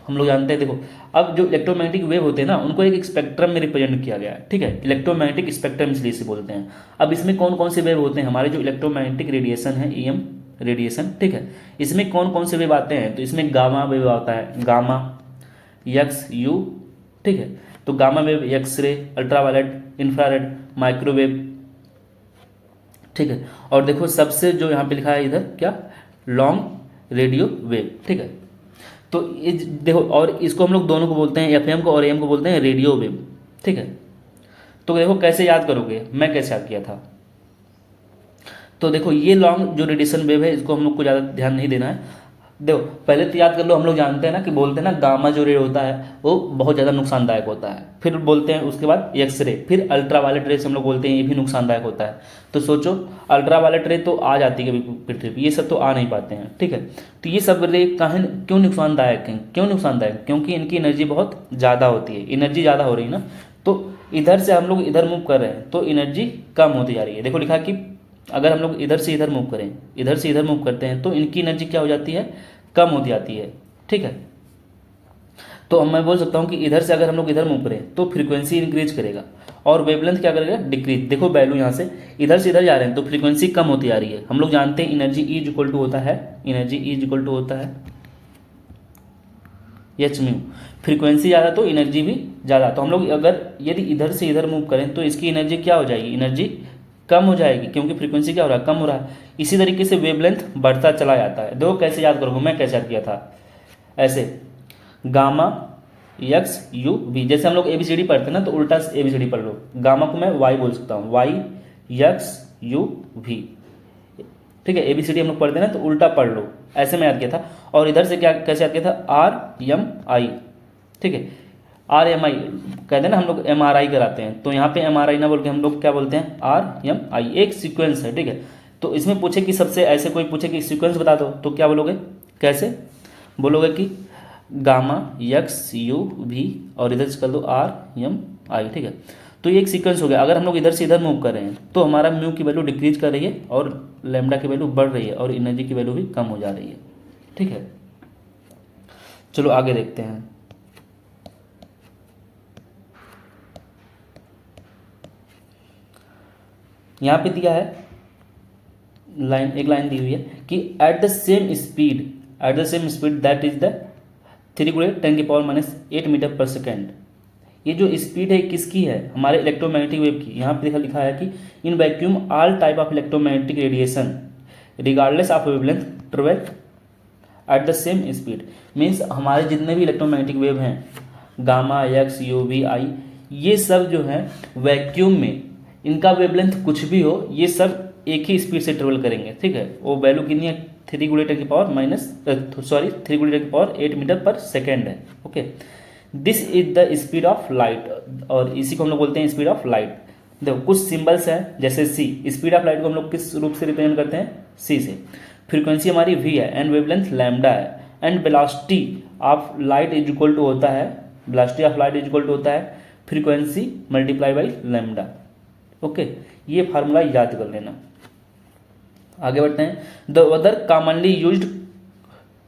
हम लोग जानते हैं, देखो अब जो इलेक्ट्रोमैग्नेटिक वेव होते हैं ना उनको एक स्पेक्ट्रम में रिप्रेजेंट किया गया है, ठीक है, इलेक्ट्रोमैग्नेटिक स्पेक्ट्रम इसलिए इसे बोलते हैं। अब इसमें कौन कौन से वेव होते हैं, हमारे जो इलेक्ट्रोमैग्नेटिक रेडिएशन है, ईएम रेडिएशन, ठीक है, इसमें कौन कौन से वेव आते हैं, तो इसमें गामा वेव आता है, गामा, एक्स, यू, ठीक है, तो gamma wave, X ray, ultraviolet, infrared, microwave, ठीक है। और देखो सबसे जो यहाँ पे लिखा है इधर क्या, लॉन्ग रेडियो वेव, ठीक है। तो देखो, और इसको हम लोग दोनों को बोलते हैं, एफएम को और एएम को बोलते हैं रेडियो वेव, ठीक है। तो देखो कैसे याद करोगे, मैं कैसे याद किया था, तो देखो ये लॉन्ग जो रेडिएशन वेव है इसको हम लोग को ज़्यादा ध्यान नहीं देना है। देखो पहले तो याद कर लो, हम लोग जानते हैं ना कि बोलते हैं ना गामा जो रे होता है वो बहुत ज़्यादा नुकसानदायक होता है, फिर बोलते हैं उसके बाद एक्सरे, फिर अल्ट्रावायलेट रेस हम लोग बोलते हैं ये भी नुकसानदायक होता है। तो सोचो अल्ट्रावायलेट रे तो आ जाती है कभी पृथ्वी पर, ये सब तो आ नहीं पाते हैं, ठीक है। तो ये सब रे क्यों नुकसानदायक हैं, क्यों नुकसानदायक, क्योंकि इनकी एनर्जी बहुत ज़्यादा होती है, एनर्जी ज़्यादा हो रही है ना, तो इधर से हम लोग इधर मूव कर रहे हैं तो एनर्जी कम होती जा रही है। देखो लिखा कि अगर हम लोग इधर से इधर मूव करें, इधर से इधर मूव करते हैं तो इनकी एनर्जी क्या हो जाती है, कम होती जाती है, ठीक है। तो मैं बोल सकता हूँ कि इधर से अगर हम लोग इधर मूव करें तो फ्रीक्वेंसी इंक्रीज करेगा और वेवलेंथ क्या करेगा, डिक्रीज। देखो वैल्यू यहाँ से इधर जा रहे हैं तो फ्रीक्वेंसी कम होती जा रही है। हम लोग जानते हैं energy E is equal to होता है, energy E is equal to होता है एच म्यू, फ्रीक्वेंसी ज़्यादा तो एनर्जी भी ज़्यादा। तो हम लोग अगर यदि इधर से इधर मूव करें तो इसकी एनर्जी क्या हो जाएगी, एनर्जी कम हो जाएगी, क्योंकि फ्रीक्वेंसी क्या हो रहा है, कम हो रहा है। इसी तरीके से वेवलेंथ बढ़ता चला जाता है। देखो कैसे याद करोगे, मैं कैसे याद किया था, ऐसे गामा यक्स यू वी, जैसे हम लोग ABCD पढ़ते हैं ना तो उल्टा ABCD पढ़ लो। गामा को मैं वाई बोल सकता हूँ, वाई यक्स यू वी, ठीक है। ABCD हम लोग पढ़ते हैं ना तो उल्टा पढ़ लो, ऐसे में याद किया था। और इधर से क्या कैसे याद किया था, RMI, ठीक है। RMI कहते हैं ना, हम लोग MRI कराते हैं, तो यहाँ पे MRI ना बोल के हम लोग क्या बोलते हैं, RMI, एक सीक्वेंस है, ठीक है। तो इसमें पूछे कि सबसे, ऐसे कोई पूछे कि सीक्वेंस बता दो तो क्या बोलोगे, कैसे बोलोगे कि गामा यक्स यू वी और इधर से कर दो RMI, ठीक है। तो ये एक सीक्वेंस हो गया। अगर हम लोग इधर से इधर मूव कर रहे हैं तो हमारा म्यू की वैल्यू डिक्रीज कर रही है और लैम्डा की वैल्यू बढ़ रही है और एनर्जी की वैल्यू भी कम हो जा रही है, ठीक है। चलो आगे देखते हैं। यहाँ पे दिया है लाइन, एक लाइन दी हुई है कि at the same speed that is the 3×10⁻⁸ metre per second. ये जो स्पीड है किसकी है, हमारे इलेक्ट्रोमैग्नेटिक वेव की। यहाँ पे लिखा है कि in vacuum all type of electromagnetic radiation regardless of wavelength travel eight the same speed. Means हमारे जितने भी इलेक्ट्रोमैग्नेटिक वेव हैं, गामा यक्स यू वी आई, ये सब जो है वैक्यूम में इनका वेवलेंथ कुछ भी हो, ये सब एक ही स्पीड से ट्रेवल करेंगे, ठीक है। वो वैल्यू कितनी है, 3×10⁻⁸ मीटर पर सेकेंड है, okay. This is the speed of light, और इसी को हम लोग बोलते हैं स्पीड ऑफ लाइट। देखो कुछ सिंबल्स हैं जैसे सी, स्पीड ऑफ लाइट को हम लोग किस रूप से रिप्रेजेंट करते हैं, सी से। फ्रीक्वेंसी हमारी वी है एंड वेवलेंथ लैम्डा है and velocity of light is equal to होता है, velocity of light is equal to होता है frequency multiply by lambda, okay. ये फार्मूला याद कर लेना। आगे बढ़ते हैं। The other commonly used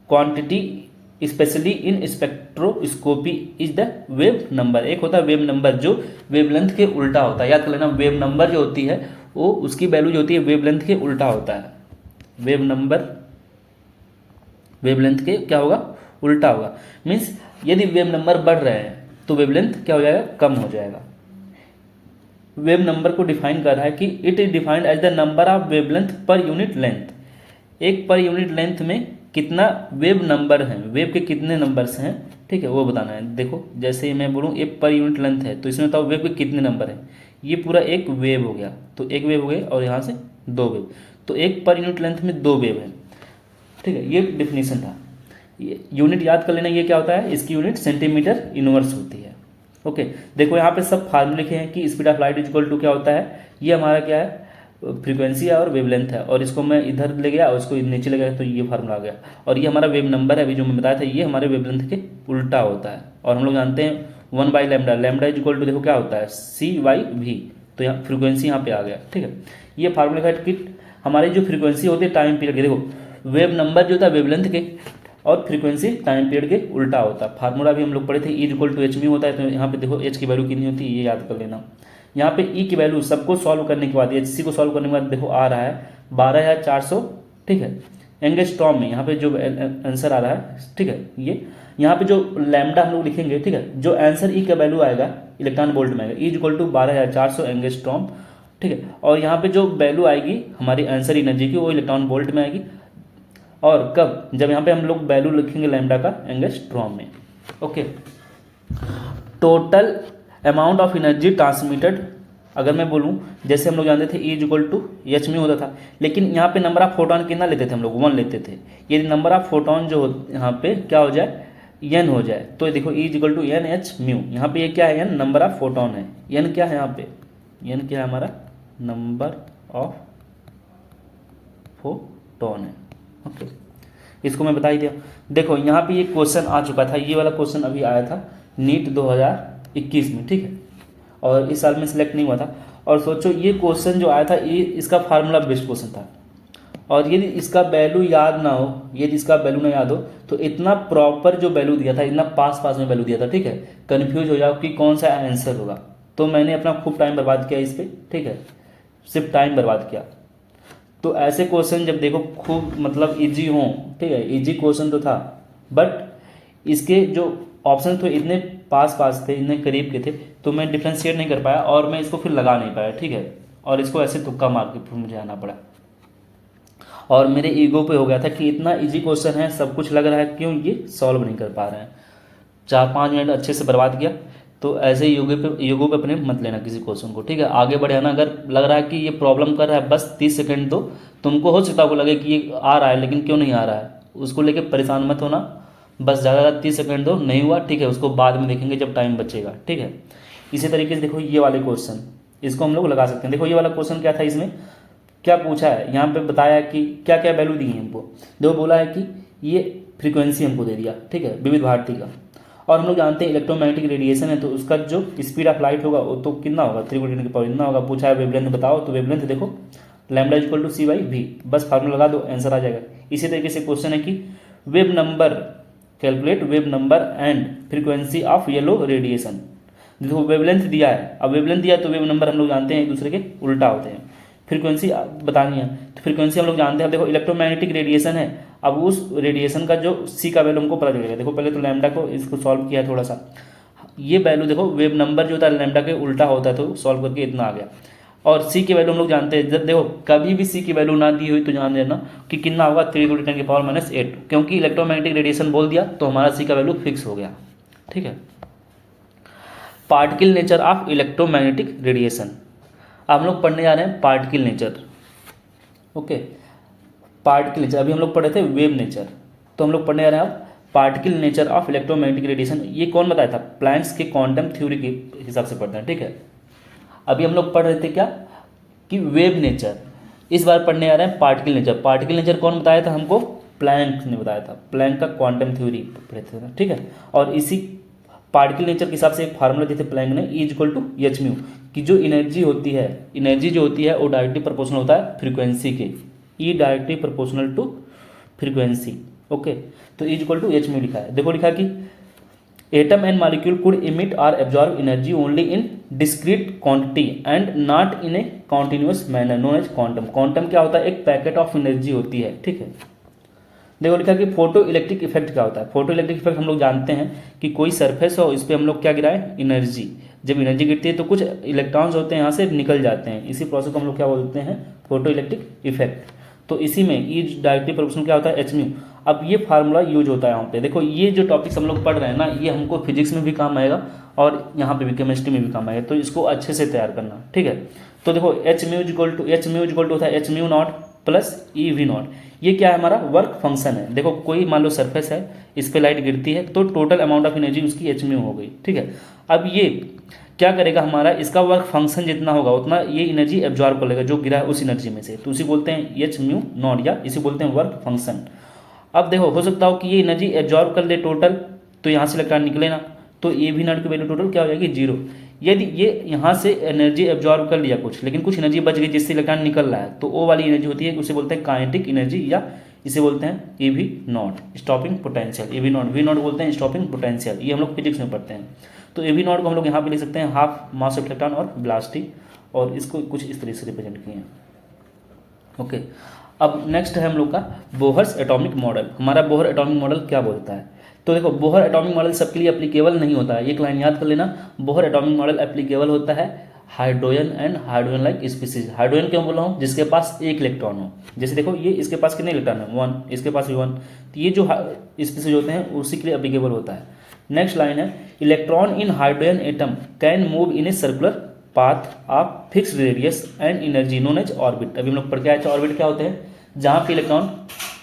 quantity specially in spectroscopy is the wave number. एक होता है वेव नंबर जो वेवलेंथ के उल्टा होता है, याद कर लेना। वेव नंबर जो होती है वो उसकी वैल्यू जो होती है वेवलेंथ के उल्टा होता है। वेव नंबर वेवलेंथ के क्या होगा, उल्टा होगा। मीन्स यदि वेव नंबर बढ़ रहे हैं तो वेवलेंथ क्या हो जाएगा, कम हो जाएगा। वेव नंबर को डिफाइन कर रहा है कि it is defined as the number of wavelength per unit length. एक पर यूनिट लेंथ में कितना वेव नंबर है, वेव के कितने नंबर्स हैं, ठीक है, वो बताना है। देखो जैसे मैं बोलूँ एक पर यूनिट लेंथ है तो इसमें बताओ वेव के कितने नंबर हैं। ये पूरा एक वेव हो गया, तो एक वेव हो गए और यहाँ से दो वेव, तो एक पर यूनिट लेंथ में दो वेव है, ठीक है। ये डिफिनीशन था। ये यूनिट याद कर लेना, ये क्या होता है, इसकी यूनिट सेंटीमीटर इनवर्स होती है, ओके। देखो यहाँ पे सब फार्मूले लिखे हैं कि speed of light equal to क्या होता है, ये हमारा क्या है, फ्रीक्वेंसी है और वेवलेंथ है, और इसको मैं इधर ले गया और इसको नीचे ले गया तो ये फार्मूला आ गया। और ये हमारा वेव नंबर है, अभी जो मैं बताया था, ये हमारे वेवलेंथ के उल्टा होता है। और हम लोग जानते हैं 1/λ, लैम्डा इज इक्वल टू देखो क्या होता है, C/V, तो यहाँ फ्रीक्वेंसी यहाँ पे आ गया, ठीक है। ये फार्मूला है कि हमारी जो फ्रीक्वेंसी होती है टाइम पीरियड की, देखो वेव नंबर जो होता है वेवलेंथ के और फ्रीक्वेंसी टाइम पीरियड के उल्टा होता है। फार्मूला भी हम लोग पढ़े थे, E इक्वल टू hν होता है। तो यहाँ पे देखो H की वैल्यू कितनी होती है, ये याद कर लेना। यहाँ पे E की वैल्यू सबको सॉल्व करने के बाद, HC को सॉल्व करने के बाद देखो आ रहा है 12,400, ठीक है, एंगस्ट्रॉम में। यहाँ पे जो आंसर आ रहा है, ठीक है, ये यहाँ पे जो लैम्डा हम लोग लिखेंगे, ठीक है, जो आंसर E का वैल्यू आएगा इलेक्ट्रॉन वोल्ट में आएगा, E इक्वल टू 12,400 एंगस्ट्रॉम, ठीक है। और यहाँ पे जो वैल्यू आएगी हमारी आंसर एनर्जी की, वो इलेक्ट्रॉन वोल्ट में आएगी। और कब, जब यहाँ पे हम लोग वैल्यू लिखेंगे लैम्डा का एंगस्ट्रॉम में, okay. Total amount of energy transmitted, अगर मैं बोलूँ जैसे हम लोग जानते थे E इक्वल टू hν होता था, लेकिन यहाँ पे नंबर ऑफ फोटोन कितना लेते थे हम लोग, 1 लेते थे। यदि नंबर ऑफ फोटोन जो यहाँ पे क्या हो जाए, n हो जाए, तो देखो E इक्वल टू Nhν। यहाँ पे ये क्या है, n नंबर ऑफ फोटोन है, n क्या है यहाँ पे, n क्या है हमारा, नंबर ऑफ फोटोन है, ओके। इसको मैं बता ही दिया। देखो यहाँ पे ये क्वेश्चन आ चुका था, ये वाला क्वेश्चन अभी आया था नीट 2021 में, ठीक है, और इस साल में सिलेक्ट नहीं हुआ था। और सोचो ये क्वेश्चन जो आया था, ये इसका फार्मूला बेस्ड क्वेश्चन था, और यदि इसका वैल्यू याद ना हो, यदि इसका वैल्यू ना याद हो तो इतना प्रॉपर जो वैल्यू दिया था, इतना पास में वैल्यू दिया था, ठीक है, कन्फ्यूज हो जाओ कि कौन सा आंसर होगा। तो मैंने अपना खूब टाइम बर्बाद किया इस पर, ठीक है, सिर्फ टाइम बर्बाद किया। तो ऐसे क्वेश्चन जब देखो खूब मतलब इजी हो, ठीक है, इजी क्वेश्चन तो था, बट इसके जो ऑप्शन थे इतने पास थे, इतने करीब के थे, तो मैं डिफ्रेंशिएट नहीं कर पाया और मैं इसको फिर लगा नहीं पाया, ठीक है, और इसको ऐसे तुक्का मार के फिर मुझे आना पड़ा। और मेरे ईगो पे हो गया था कि इतना इजी क्वेश्चन है, सब कुछ लग रहा है, क्यों ये सॉल्व नहीं कर पा रहे हैं। 4-5 मिनट अच्छे से बर्बाद किया। तो ऐसे ही ईगो पे अपने मत लेना किसी क्वेश्चन को, ठीक है। आगे बढ़े आना, अगर लग रहा है कि ये प्रॉब्लम कर रहा है, बस 30 सेकंड दो। तुमको हो सकता है, आपको लगे कि ये आ रहा है लेकिन क्यों नहीं आ रहा है, उसको लेके परेशान मत होना। बस ज़्यादा 30 सेकंड दो, नहीं हुआ ठीक है, उसको बाद में देखेंगे जब टाइम बचेगा, ठीक है। इसी तरीके से देखो ये वाले क्वेश्चन, इसको हम लोग लगा सकते हैं। देखो ये वाला क्वेश्चन क्या था, इसमें क्या पूछा है, यहाँ पे बताया कि क्या क्या वैल्यू दी है हमको। देखो बोला है कि ये फ्रीक्वेंसी हमको दे दिया, ठीक है, विविध भारती का। और हम लोग जानते हैं इलेक्ट्रोमैग्नेटिक रेडिएशन है, तो उसका जो स्पीड ऑफ लाइट होगा वो तो कितना होगा, 3 × 10⁻³ इतना होगा। पूछा है वेवलेंथ बताओ, तो वेवलेंथ देखो λ = c/v, बस फार्मूला लगा दो, आंसर आ जाएगा। इसी तरीके से क्वेश्चन है कि wave number, calculate wave number and frequency of yellow radiation. देखो वेवलेंथ दिया है, अब वेवलेंथ दिया है तो वेव नंबर हम लोग जानते हैं एक दूसरे के उल्टा होते हैं। फ्रीक्वेंसी बतानी है, तो फ्रीक्वेंसी हम लोग जानते हैं। देखो इलेक्ट्रोमैग्नेटिक रेडिएशन है, अब उस रेडिएशन का जो सी का वैल्यू हमको पता चलेगा। देखो पहले तो लैम्डा को इसको सॉल्व किया थोड़ा सा, ये वैल्यू देखो वेव नंबर जो होता है लैम्डा के उल्टा होता है, तो सॉल्व करके इतना आ गया। और सी की वैल्यू हम लोग जानते हैं, जब देखो कभी भी सी की वैल्यू ना दी हुई तो जान लेना कि कितना होगा, 3 × 10⁻⁸ क्योंकि इलेक्ट्रोमैग्नेटिक रेडिएशन बोल दिया तो हमारा सी का वैल्यू फिक्स हो गया, ठीक है। Particle nature of electromagnetic radiation, अब हम लोग पढ़ने जा रहे हैं particle nature, okay. Particle nature, अभी हम लोग पढ़े थे वेव नेचर, तो हम लोग पढ़ने जा रहे हैं अब particle nature of electromagnetic radiation. ये कौन बताया था, प्लैंक्स के क्वांटम थ्योरी के हिसाब से पढ़ते हैं, ठीक है। अभी हम लोग पढ़ रहे थे क्या कि वेव नेचर, इस बार पढ़ने आ रहे हैं पार्टिकल नेचर। पार्टिकल नेचर कौन बताया था हमको, प्लैंक ने बताया था, प्लैंक का क्वांटम थ्योरी पढ़े थे, ठीक है। और इसी पार्टिकल नेचर के हिसाब से एक फार्मूला दिए थे प्लैंक ने, E = कि जो एनर्जी होती है, एनर्जी जो होती है वो डायरेक्टली प्रोपोर्शनल होता है फ्रीक्वेंसी के, E directly proportional to frequency, okay. तो E = लिखा है। देखो लिखा कि atom and molecule could emit और absorb energy only in discrete quantity and not in a continuous manner known as quantum. Quantum क्या होता है, एक पैकेट ऑफ एनर्जी होती है, ठीक है। देखो लिखा कि फोटो इलेक्ट्रिक इफेक्ट क्या होता है। फोटो इलेक्ट्रिक इफेक्ट हम लोग जानते हैं कि कोई सरफेस हो, इस पर हम लोग क्या गिराएं, एनर्जी। जब एनर्जी गिरती है तो कुछ इलेक्ट्रॉन्स होते हैं यहाँ से निकल जाते हैं, इसी प्रोसेस को हम लोग क्या बोलते हैं, फोटो इलेक्ट्रिक इफेक्ट। तो इसी में ई डायरेक्टली प्रोपोर्शनल क्या होता है, h μ। अब ये फार्मूला यूज होता है यहाँ पे। देखो ये जो टॉपिक्स हम लोग पढ़ रहे हैं ना, ये हमको फिजिक्स में भी काम आएगा और यहाँ पे भी केमिस्ट्री में भी काम आएगा, तो इसको अच्छे से तैयार करना, ठीक है। तो देखो h μ होता है h μ0 + EV0। ये क्या है, हमारा वर्क फंक्शन है। देखो कोई मान लो सरफेस है, इस पर लाइट गिरती है तो टोटल अमाउंट ऑफ एनर्जी उसकी h μ हो गई, ठीक है। अब ये क्या करेगा, हमारा इसका वर्क फंक्शन जितना होगा उतना ये एनर्जी एब्जॉर्ब कर लेगा जो गिरा है उस एनर्जी में से, तो उसी बोलते हैं h μ0 या इसे बोलते हैं वर्क फंक्शन। अब देखो हो सकता हो कि ये एनर्जी एब्जॉर्ब कर ले टोटल, तो यहाँ से इलेक्ट्रॉन निकले ना, तो EV0 की वैल्यू टोटल क्या हो जाएगी, 0। यदि ये यहाँ से एनर्जी एब्जॉर्ब कर लिया कुछ, लेकिन कुछ एनर्जी बच गई जिससे इलेक्ट्रॉन निकल रहा है, तो वो वाली एनर्जी होती है, उसे बोलते हैं काइनेटिक एनर्जी या इसे बोलते हैं EV0 stopping potential. EV0 V0 बोलते हैं स्टॉपिंग पोटेंशियल, ये हम लोग फिजिक्स में पढ़ते हैं। तो EV0 को हम लोग यहाँ पे लिख सकते हैं हाफ मास ऑफ इलेक्ट्रॉन और वेलोसिटी, और इसको कुछ इस तरीके से रिप्रेजेंट किए हैं, ओके। अब नेक्स्ट है हम लोग का बोहर्स एटॉमिक मॉडल। हमारा बोहर एटॉमिक मॉडल क्या बोलता है, तो देखो बोहर एटॉमिक मॉडल सबके लिए एप्लीकेबल नहीं होता है, एक लाइन याद कर लेना। बोहर एटॉमिक मॉडल एप्लीकेबल होता है hydrogen and hydrogen like species. Hydrogen क्यों बोला हूँ, जिसके पास एक इलेक्ट्रॉन हो। जैसे देखो ये इसके पास कितने इलेक्ट्रॉन है, 1, इसके पास भी 1, तो ये जो स्पीसीज होते हैं उसी के लिए एप्लीकेबल होता है। नेक्स्ट लाइन है electron in hydrogen atom can move in a circular path of fix radius and energy known as orbit. अभी हम लोग पढ़ के आए थे ऑर्बिट क्या होते हैं, जहाँ पे इलेक्ट्रॉन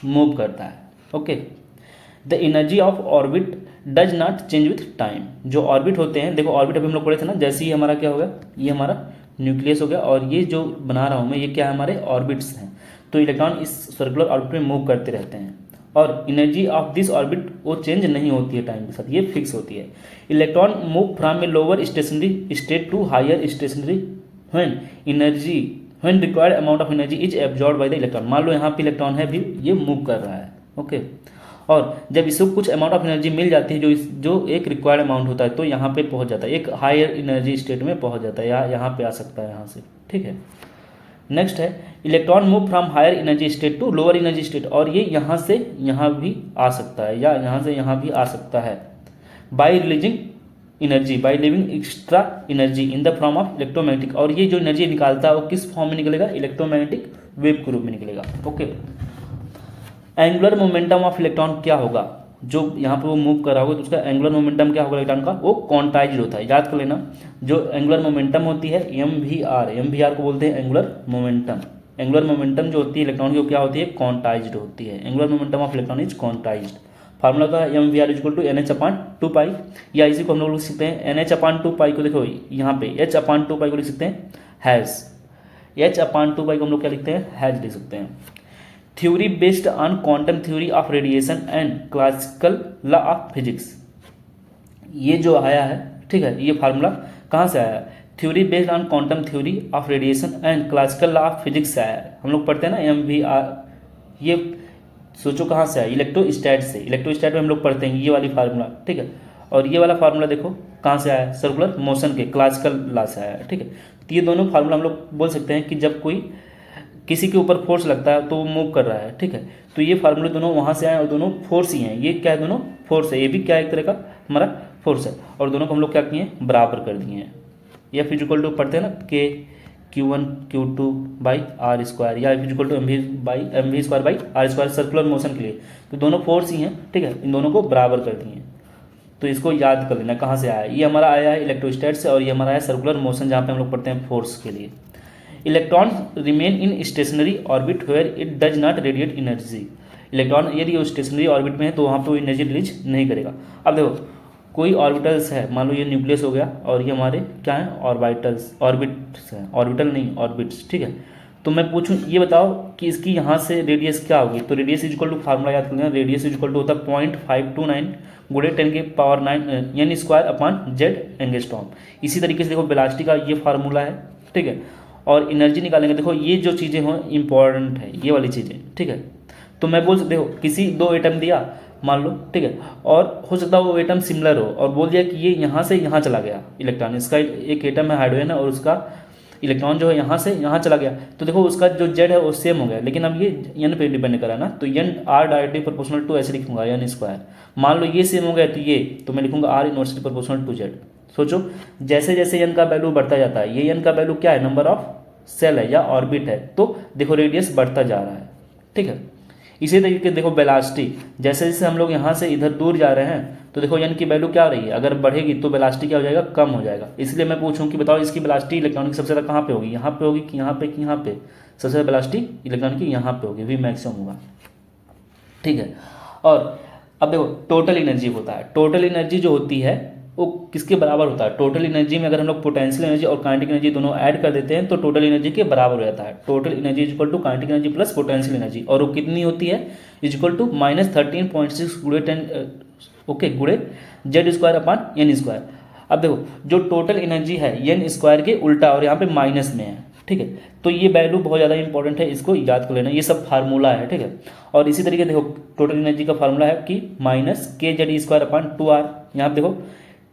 मूव करता है, okay. The energy of orbit does not change with time. जो ऑर्बिट होते हैं, देखो ऑर्बिट अभी हम लोग पढ़े थे ना, जैसे ही हमारा क्या हो गया, ये हमारा न्यूक्लियस हो गया, और ये जो बना रहा हूँ मैं, ये क्या है, हमारे ऑर्बिट्स हैं। तो इलेक्ट्रॉन इस सर्कुलर ऑर्बिट में मूव करते रहते हैं, और एनर्जी ऑफ दिस ऑर्बिट वो चेंज नहीं होती है टाइम के साथ, ये फिक्स होती है। Electron move from a lower stationary state to higher stationary when required amount of energy is absorb by the electron. मान लो यहाँ पे इलेक्ट्रॉन है भी, ये मूव कर रहा है, ओके। और जब इसको कुछ अमाउंट ऑफ एनर्जी मिल जाती है, जो एक रिक्वायर्ड अमाउंट होता है, तो यहाँ पे पहुँच जाता है, एक हायर एनर्जी स्टेट में पहुँच जाता है, या यहाँ पे आ सकता है यहाँ से, ठीक है। नेक्स्ट है electron move from higher energy state to lower energy state, और ये यहाँ से यहाँ भी आ सकता है, या यहाँ से यहाँ भी आ सकता है, bye releasing energy by living extra energy in the form of electromagnetic. और ये जो एनर्जी निकालता है वो किस फॉर्म में निकलेगा, इलेक्ट्रोमैग्नेटिक वेव के रूप में निकलेगा, okay. Angular momentum of electron क्या होगा, जो यहाँ पे वो मूव कर रहा होगा तो उसका एंगुलर मोमेंटम क्या होगा इलेक्ट्रॉन का, वो क्वांटाइज्ड होता है। याद कर लेना, जो एंगुलर मोमेंटम होती है एम को बोलते हैं एंगुलर मोमेंटम। एंगुलर मोमेंटम जो होती है इलेक्ट्रॉन की वो क्या होती है, क्वांटाइज्ड होती है। Angular momentum of electron is quantized. Formula का m we are equal to N h upon two pi, या इसी को हम लोग लिख सकते हैं n h upon two pi को, देखो यहाँ पे एच अपान टू पाई को लिख सकते हैं has, H upon two pi को हम लोग क्या लिखते हैं, हैज़ लिख सकते हैं। Theory based on quantum theory of radiation and classical law of physics, ये जो आया है, ठीक है, ये फार्मूला कहाँ से आया है, theory based on quantum theory of radiation and classical law of physics से आया है। हम लोग पढ़ते हैं ना एम वी आर, ये सोचो कहाँ से आया, इलेक्ट्रोस्टैट से। इलेक्ट्रोस्टैट में हम लोग पढ़ते हैं ये वाली फार्मूला, ठीक है। और ये वाला फार्मूला देखो कहाँ से आया है, सर्कुलर मोशन के क्लासिकल लॉ से आया है, ठीक है। तो ये दोनों फार्मूला हम लोग बोल सकते हैं कि जब कोई किसी के ऊपर फोर्स लगता है तो वो मूव कर रहा है, ठीक है। तो ये फार्मूले दोनों वहाँ से आए और दोनों फोर्स ही हैं। ये क्या है, दोनों फोर्स है, ये भी क्या है, एक तरह का हमारा फोर्स है। और दोनों को हम लोग क्या किए हैं, बराबर कर दिए हैं। या फिजिकल टू पढ़ते हैं ना के Q1 Q2 by r square, या physical to m v square by r square circular motion के लिए। तो दोनों फोर्स ही हैं, ठीक है, इन दोनों को बराबर कर दिए हैं। तो इसको याद कर लेना कहाँ से आया है, ये हमारा आया है इलेक्ट्रोस्टैट से, और ये हमारा है सर्कुलर मोशन जहाँ पे हम लोग पढ़ते हैं फोर्स के लिए। Electron remain in stationary orbit where it does not radiate energy. Electron यदि स्टेशनरी ऑर्बिट में है तो वहाँ पे वो एनर्जी रिलीज नहीं करेगा। अब देखो कोई ऑर्बिटल्स है, मान लो ये न्यूक्लियस हो गया और ये हमारे क्या है, ऑर्बिट्स हैं, ऑर्बिटल नहीं ऑर्बिट्स, ठीक है। तो मैं पूछूं ये बताओ कि इसकी यहाँ से रेडियस क्या होगी, तो रेडियस इक्वल टू फार्मूला याद कर लेना, रेडियस इक्वल टू होता है 0.529 गुणे 10⁻⁹ n square upon Z angstrom. इसी तरीके से देखो वेलोसिटी का ये फार्मूला है, ठीक है। और एनर्जी निकालेंगे, देखो ये जो चीज़ें हों इंपॉर्टेंट है, ये वाली चीज़ें, ठीक है। तो मैं बोल सकते हो किसी दो एटम दिया मान लो, ठीक है, और हो सकता है वो एटम सिमिलर हो, और बोल दिया कि ये यहाँ से यहाँ चला गया इलेक्ट्रॉन, इसका एक एटम है हाइड्रोजन और उसका इलेक्ट्रॉन जो है यहाँ से यहाँ चला गया, तो देखो उसका जो जेड है वो सेम हो गया, लेकिन अब ये एन पे डिपेंड करा ना, तो n r directly proportional to ऐसे लिखूंगा एन स्क्वायर। मान लो ये सेम हो गया तो मैं लिखूंगा r inversely proportional to Z. सोचो जैसे जैसे एन का वैल्यू बढ़ता जाता है, ये एन का वैल्यू क्या है, नंबर ऑफ सेल है या ऑर्बिट है, तो देखो रेडियस बढ़ता जा रहा है, ठीक है। इसी तरीके देखो वेलोसिटी, जैसे जैसे हम लोग यहाँ से इधर दूर जा रहे हैं तो देखो एन की वैल्यू क्या हो रही है, अगर बढ़ेगी तो वेलोसिटी क्या हो जाएगा, कम हो जाएगा। इसलिए मैं पूछूं कि बताओ इसकी वेलोसिटी इलेक्ट्रॉन की सबसे ज़्यादा कहाँ पे होगी, यहाँ पे होगी कि यहाँ पे, कि यहाँ पे, सबसे ज़्यादा वेलोसिटी इलेक्ट्रॉन की यहाँ पे होगी, वी मैक्सिमम होगा, ठीक है। और अब देखो टोटल एनर्जी होता है, टोटल एनर्जी जो होती है वो किसके बराबर होता है, टोटल एनर्जी में अगर हम लोग पोटेंशियल एनर्जी और काइनेटिक एनर्जी दोनों ऐड कर देते हैं तो टोटल एनर्जी के बराबर हो जाता है। Total energy is equal to kinetic energy plus potential energy, और वो कितनी होती है, इज इक्वल टू -13.6 गुणे 10 ओके गुणे Z square upon n square. अब देखो जो टोटल एनर्जी है एन स्क्वायर के उल्टा और यहाँ पे माइनस में है, ठीक है। तो ये वैल्यू बहुत ज़्यादा इंपॉर्टेंट है, इसको याद कर लेना, ये सब फार्मूला है, ठीक है। और इसी तरीके देखो टोटल एनर्जी का फार्मूला है कि -kz² अपॉन 2r। यहाँ पे देखो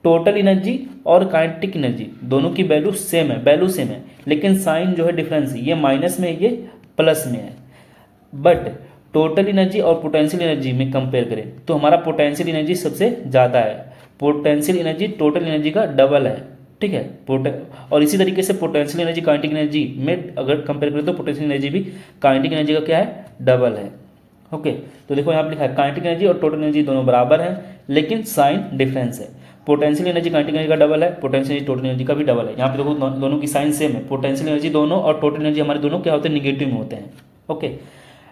टोटल एनर्जी और काइनेटिक एनर्जी दोनों की वैल्यू सेम है, लेकिन साइन जो है डिफरेंस है, ये माइनस में है, ये प्लस में है। बट टोटल एनर्जी और पोटेंशियल एनर्जी में कंपेयर करें तो हमारा पोटेंशियल एनर्जी सबसे ज़्यादा है, पोटेंशियल एनर्जी टोटल एनर्जी का डबल है, ठीक है। और इसी तरीके से पोटेंशियल एनर्जी काइनेटिक एनर्जी में अगर कंपेयर करें तो पोटेंशियल एनर्जी भी काइनेटिक एनर्जी का क्या है, डबल है, ओके। तो देखो यहाँ पे लिखा है काइनेटिक एनर्जी और टोटल एनर्जी दोनों बराबर हैं, लेकिन साइन डिफरेंस है। पोटेंशियल एनर्जी काइनेटिक एनर्जी का डबल है, पोटेंशियल एनर्जी टोटल एनर्जी का भी डबल है। यहाँ पे देखो दोनों की साइन सेम है, पोटेंशियल एनर्जी दोनों और टोटल एनर्जी हमारे दोनों क्या होते हैं, निगेटिव में होते हैं, ओके।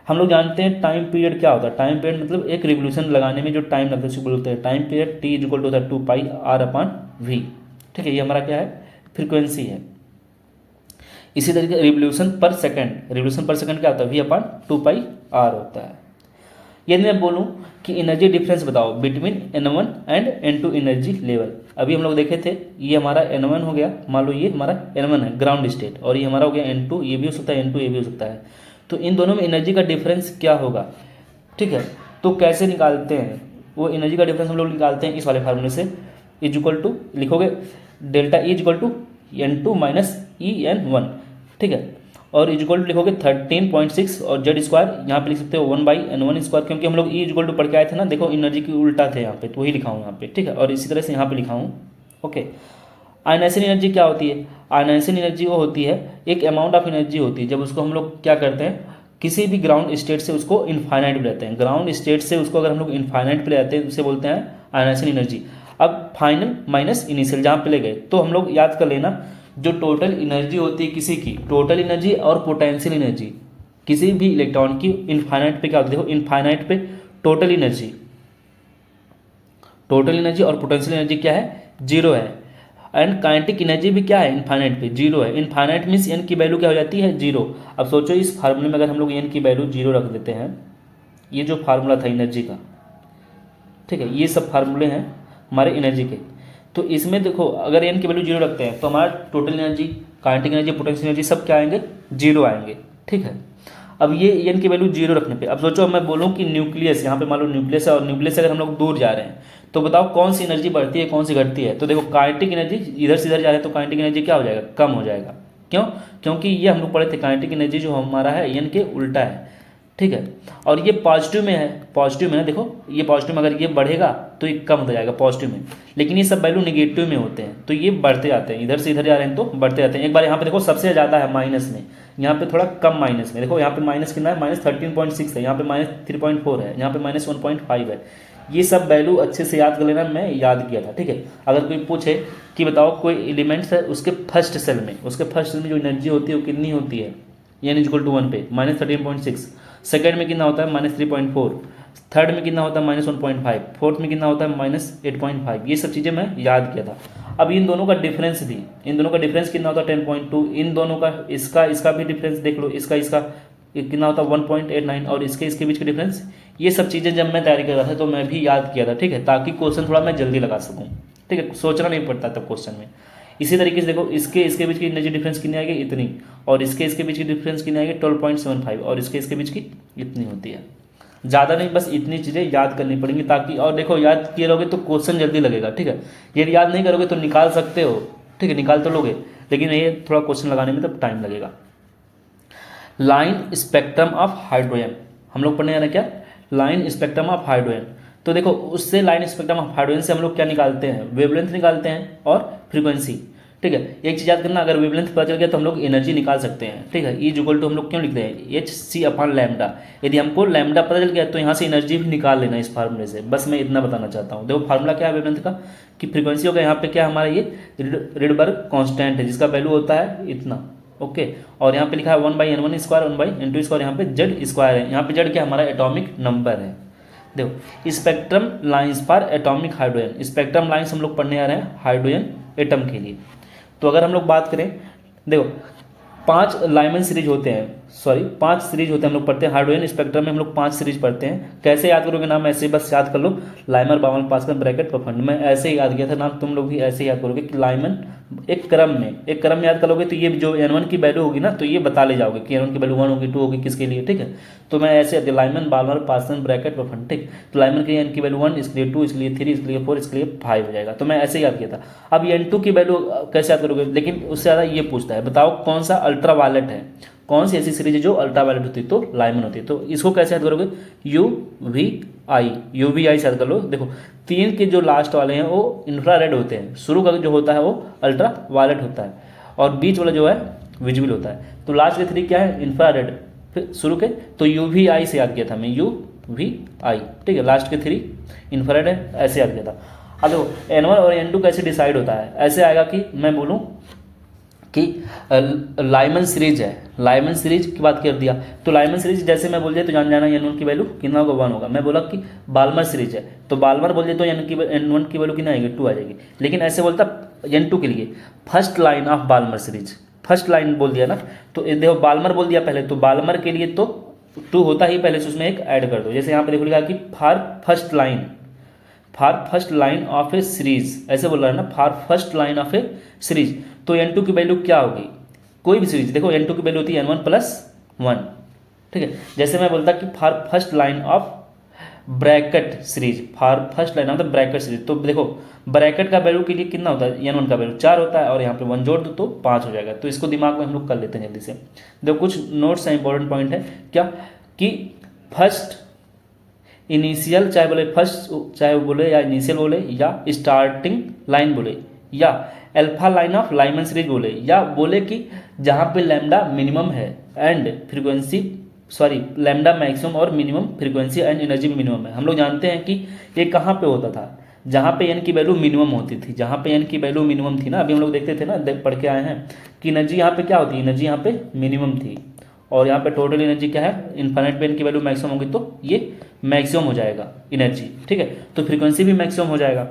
हम लोग जानते हैं टाइम पीरियड क्या होता है, टाइम पीरियड मतलब एक रिवोल्यूशन लगाने में जो टाइम लगता है उसको बोलते हैं time period. T is equal to होता है 2πr/v, ठीक है। ये हमारा क्या है, फ्रीक्वेंसी है। इसी तरीके रिवोल्यूशन पर सेकंड क्या होता है, v/2πr होता है। यदि मैं बोलूं कि एनर्जी डिफरेंस बताओ between N1 and N2 energy level, अभी हम लोग देखे थे ये हमारा N1 हो गया, मान लो ये हमारा N1 है ग्राउंड स्टेट, और ये हमारा हो गया N2, ये भी हो सकता है N2 ये भी हो सकता है। तो इन दोनों में एनर्जी का डिफरेंस क्या होगा, ठीक है। तो कैसे निकालते हैं वो एनर्जी का डिफरेंस, हम लोग निकालते हैं इस वाले फार्मूले से, इज इक्वल टू लिखोगे delta E is equal to N2 minus EN1, ठीक है। और इज इक्वल टू लिखोगे 13.6 और जेड स्क्वायर यहाँ पे लिख सकते हो 1/N1 स्क्वायर, क्योंकि हम लोग E इज इक्वल टू पढ़ के आए थे ना, देखो एनर्जी की उल्टा थे यहाँ पे, तो वही लिखा हूँ यहाँ पे, ठीक है। और इसी तरह से यहाँ पे लिखा हूँ, ओके। आयनाइजेशन एनर्जी क्या होती है, आयनाइजेशन एनर्जी वो होती है एक अमाउंट ऑफ एनर्जी होती है, जब उसको हम लोग क्या करते हैं किसी भी ग्राउंड स्टेट से उसको इनफाइनाइट पे रहते हैं। ग्राउंड स्टेट से उसको अगर हम लोग इनफाइनाइट पे रहते हैं उसे बोलते हैं आयनाइजेशन एनर्जी। अब फाइनल माइनस इनिशियल जहाँ पे ले गए, तो हम लोग याद कर लेना जो टोटल एनर्जी होती है किसी की, टोटल एनर्जी और पोटेंशियल एनर्जी किसी भी इलेक्ट्रॉन की इनफाइनाइट पे क्या होती है, देखो इनफाइनाइट पे टोटल एनर्जी और पोटेंशियल एनर्जी क्या है, जीरो है। एंड काइनेटिक एनर्जी भी क्या है, इनफाइनाइट पे जीरो है। इनफाइनाइट मीन्स एन की वैल्यू क्या हो जाती है, जीरो। अब सोचो इस फार्मूले में अगर हम लोग एन की वैल्यू जीरो रख देते हैं, ये जो फार्मूला था एनर्जी का, ठीक है, ये सब फार्मूले हैं हमारे एनर्जी के, तो इसमें देखो अगर एन की वैल्यू जीरो रखते हैं तो हमारा total energy, kinetic energy, potential energy सब क्या आएंगे, जीरो आएंगे, ठीक है। अब ये एन की वैल्यू जीरो रखने पे अब सोचो मैं बोलूँ कि न्यूक्लियस, यहाँ पे मान लो न्यूक्लियस है और न्यूक्लियस से अगर हम लोग दूर जा रहे हैं तो बताओ कौन सी एनर्जी बढ़ती है कौन सी घटती है। तो देखो काइनेटिक एनर्जी इधर से इधर जा रहे हैं तो काइनेटिक एनर्जी क्या हो जाएगा, कम हो जाएगा। क्यों, क्योंकि ये हम लोग पढ़े थे काइनेटिक एनर्जी जो हमारा है एन के उल्टा है, ठीक है। और ये पॉजिटिव में है, पॉजिटिव में ना, देखो ये पॉजिटिव में अगर ये बढ़ेगा तो ये कम हो जाएगा पॉजिटिव में, लेकिन ये सब वैल्यू निगेटिव में होते हैं तो ये बढ़ते जाते हैं, इधर से इधर जा रहे हैं तो बढ़ते जाते हैं। एक बार यहाँ पे देखो सबसे ज़्यादा है माइनस में, यहाँ पे थोड़ा कम माइनस में, देखो यहाँ पे माइनस कितना है, -13.6 है, यहाँ पे -3.4 है, यहाँ पे -1.5 है। ये सब वैल्यू अच्छे से याद कर लेना, मैं याद किया था, ठीक है। अगर कोई पूछे कि बताओ कोई एलिमेंट्स है उसके फर्स्ट सेल में, उसके फर्स्ट सेल में जो एनर्जी होती है वो कितनी होती है, n = 1 पे -13.6, सेकेंड में कितना होता है -3.4, थर्ड में कितना होता है -1.5, फोर्थ में कितना होता है -8.5। ये सब चीज़ें मैं याद किया था। अब इन दोनों का डिफरेंस भी, इन दोनों का डिफरेंस कितना होता है 10.2, इन दोनों का इसका भी डिफरेंस देख लो, इसका कितना होता है 1.89, और इसके बीच का डिफरेंस। ये सब चीज़ें जब मैं तैयारी कर रहा था तो मैं भी याद किया था, ठीक है, ताकि क्वेश्चन थोड़ा मैं जल्दी लगा सकूँ, ठीक है, सोचना नहीं पड़ता तब क्वेश्चन में। इसी तरीके से देखो इसके बीच की एनर्जी डिफरेंस कितनी आएगी, इतनी, और इसके बीच की डिफरेंस कितनी आएगी 12.75, और इसके बीच की इतनी होती है। ज़्यादा नहीं, बस इतनी चीज़ें याद करनी पड़ेंगी ताकि, और देखो याद किए रहोगे तो क्वेश्चन जल्दी लगेगा, ठीक है। यदि याद नहीं करोगे तो निकाल सकते हो, ठीक है, निकाल तो लोगे, लेकिन ये थोड़ा क्वेश्चन लगाने में तब टाइम लगेगा। लाइन स्पेक्ट्रम ऑफ हाइड्रोजन हम लोग पढ़ने जा रहे हैं, क्या, लाइन स्पेक्ट्रम ऑफ हाइड्रोजन। तो देखो उससे लाइन स्पेक्ट्रम ऑफ हाइड्रोजन से हम लोग क्या निकालते हैं, वेवलेंथ निकालते हैं और फ्रीक्वेंसी, ठीक है। एक चीज़ याद करना, अगर वेवलेंथ पता चल गया तो हम लोग एनर्जी निकाल सकते हैं, ठीक है। E = हम लोग क्यों लिखते हैं hc/λ, यदि हमको लैम्डा पता चल गया तो यहाँ से एनर्जी भी निकाल लेना इस फार्मूले से, बस मैं इतना बताना चाहता हूँ। देखो फार्मूला क्या है वेवलेंथ का, कि फ्रीक्वेंसी होगा यहाँ पे क्या हमारा ये रिडबर्ग कांस्टेंट है जिसका वैल्यू होता है इतना, ओके। और यहाँ पे लिखा है 1/n1 स्क्वायर 1/n2 स्क्वायर, यहाँ पे z स्क्वायर है, यहाँ पे z क्या हमारा एटॉमिक नंबर है। देखो spectrum lines for atomic hydrogen, spectrum lines हम लोग पढ़ने आ रहे हैं हाइड्रोजन एटम के लिए। तो अगर हम लोग बात करें, देखो 5 लाइमन सीरीज होते हैं, 5 सीरीज होते हैं हम लोग पढ़ते हैं हाइड्रोजन स्पेक्ट्रम में, हम लोग 5 सीरीज पढ़ते हैं। कैसे याद करोगे नाम, ऐसे बस याद कर लो, लाइमर, बामन, पास्कल, ब्रैकेट, प्रफंड। मैं ऐसे ही याद किया था नाम, तुम लोग भी ऐसे ही याद करोगे कि लाइमन एक क्रम में याद कर लोगे तो ये जो n1 की वैल्यू होगी ना तो ये बता ले जाओगे कि n1 की वैल्यू 1 होगी 2 होगी किसके लिए, ठीक है। तो मैं ऐसे लाइमन, बाल्मर, पास्कल, ब्रैकेट, प्रफंड, ठीक। तो लाइमन के n की वैल्यू 1, इसके लिए 2, इसके लिए 3, इसके लिए 4, इसके लिए 5 हो जाएगा। तो मैं ऐसे ही याद किया था। अब ये n2 की वैल्यू कैसे याद करोगे, लेकिन उससे ज़्यादा ये पूछता है बताओ कौन सा अल्ट्रा वायलेट है, कौन सी ऐसी सीरीज है जो अल्ट्रा वायलेट होती है, तो लाइमन होती है। तो इसको कैसे याद करोगे, UVI से याद कर लो। देखो 3 के जो लास्ट वाले हैं वो इंफ्रारेड होते हैं, शुरू का जो होता है वो अल्ट्रा वायलेट होता है, और बीच वाला जो है विजिबल होता है। तो लास्ट के 3 क्या है, इंफ्रारेड, फिर शुरू के तो UVI से याद किया था मैं, UVI, ठीक है। लास्ट के 3 इंफ्रारेड है, ऐसे याद किया था। अब देखो n1 और n2 कैसे डिसाइड होता है, ऐसे आएगा कि मैं बोलूँ कि लाइमन सीरीज है, लाइमन सीरीज की बात कर दिया तो लाइमन सीरीज जैसे मैं बोल दिया तो जान जाना n1 की वैल्यू कितना होगा, 1 होगा। मैं बोला कि बाल्मर सीरीज है तो बाल्मर बोल दिया तो n1 की वैल्यू कितना आएगी, 2 आ जाएगी। लेकिन ऐसे बोलता n2 के लिए first line of Balmer series, first line बोल दिया ना, तो देखो बाल्मर बोल दिया पहले, तो बाल्मर के लिए तो 2 होता ही पहले से, उसमें एक ऐड कर दो। जैसे यहाँ पे देखो लिखा कि for first line of A series, ऐसे बोल रहा है ना, for first line of A series. तो n2 की वैल्यू क्या होगी, कोई भी सीरीज देखो n2 की वैल्यू होती है n1+1, ठीक है। जैसे मैं बोलता कि for first line of Brackett series, for first line of the Brackett series, तो देखो ब्रैकेट का वैल्यू के लिए कितना होता है, n1 का वैल्यू 4 होता है, और यहाँ पे 1 जोड़ दो तो 5 हो जाएगा। तो इसको दिमाग में हम लोग कर लेते हैं जल्दी से। देखो कुछ नोट्स हैं, इंपॉर्टेंट पॉइंट है क्या, कि फर्स्ट इनिशियल चाहे बोले या इनिशियल बोले या स्टार्टिंग लाइन बोले या alpha line of Lyman series बोले, या बोले कि जहाँ पे लैम्डा मिनिमम है and frequency sorry lambda maximum और minimum frequency and energy minimum है। हम लोग जानते हैं कि ये कहाँ पे होता था, जहाँ पे एन की वैल्यू मिनिमम होती थी, जहाँ पे एन की वैल्यू मिनिमम थी ना, अभी हम लोग देखते थे ना, पढ़ के आए हैं कि एनर्जी यहाँ पे क्या होती है, एनर्जी यहाँ पे मिनिमम थी और यहाँ पे टोटल एनर्जी क्या है, इन्फाइनाइट पे एन की वैल्यू मैक्सिमम होगी तो ये मैक्सिमम हो जाएगा एनर्जी, ठीक है। तो फ्रीक्वेंसी भी मैक्सिमम हो जाएगा,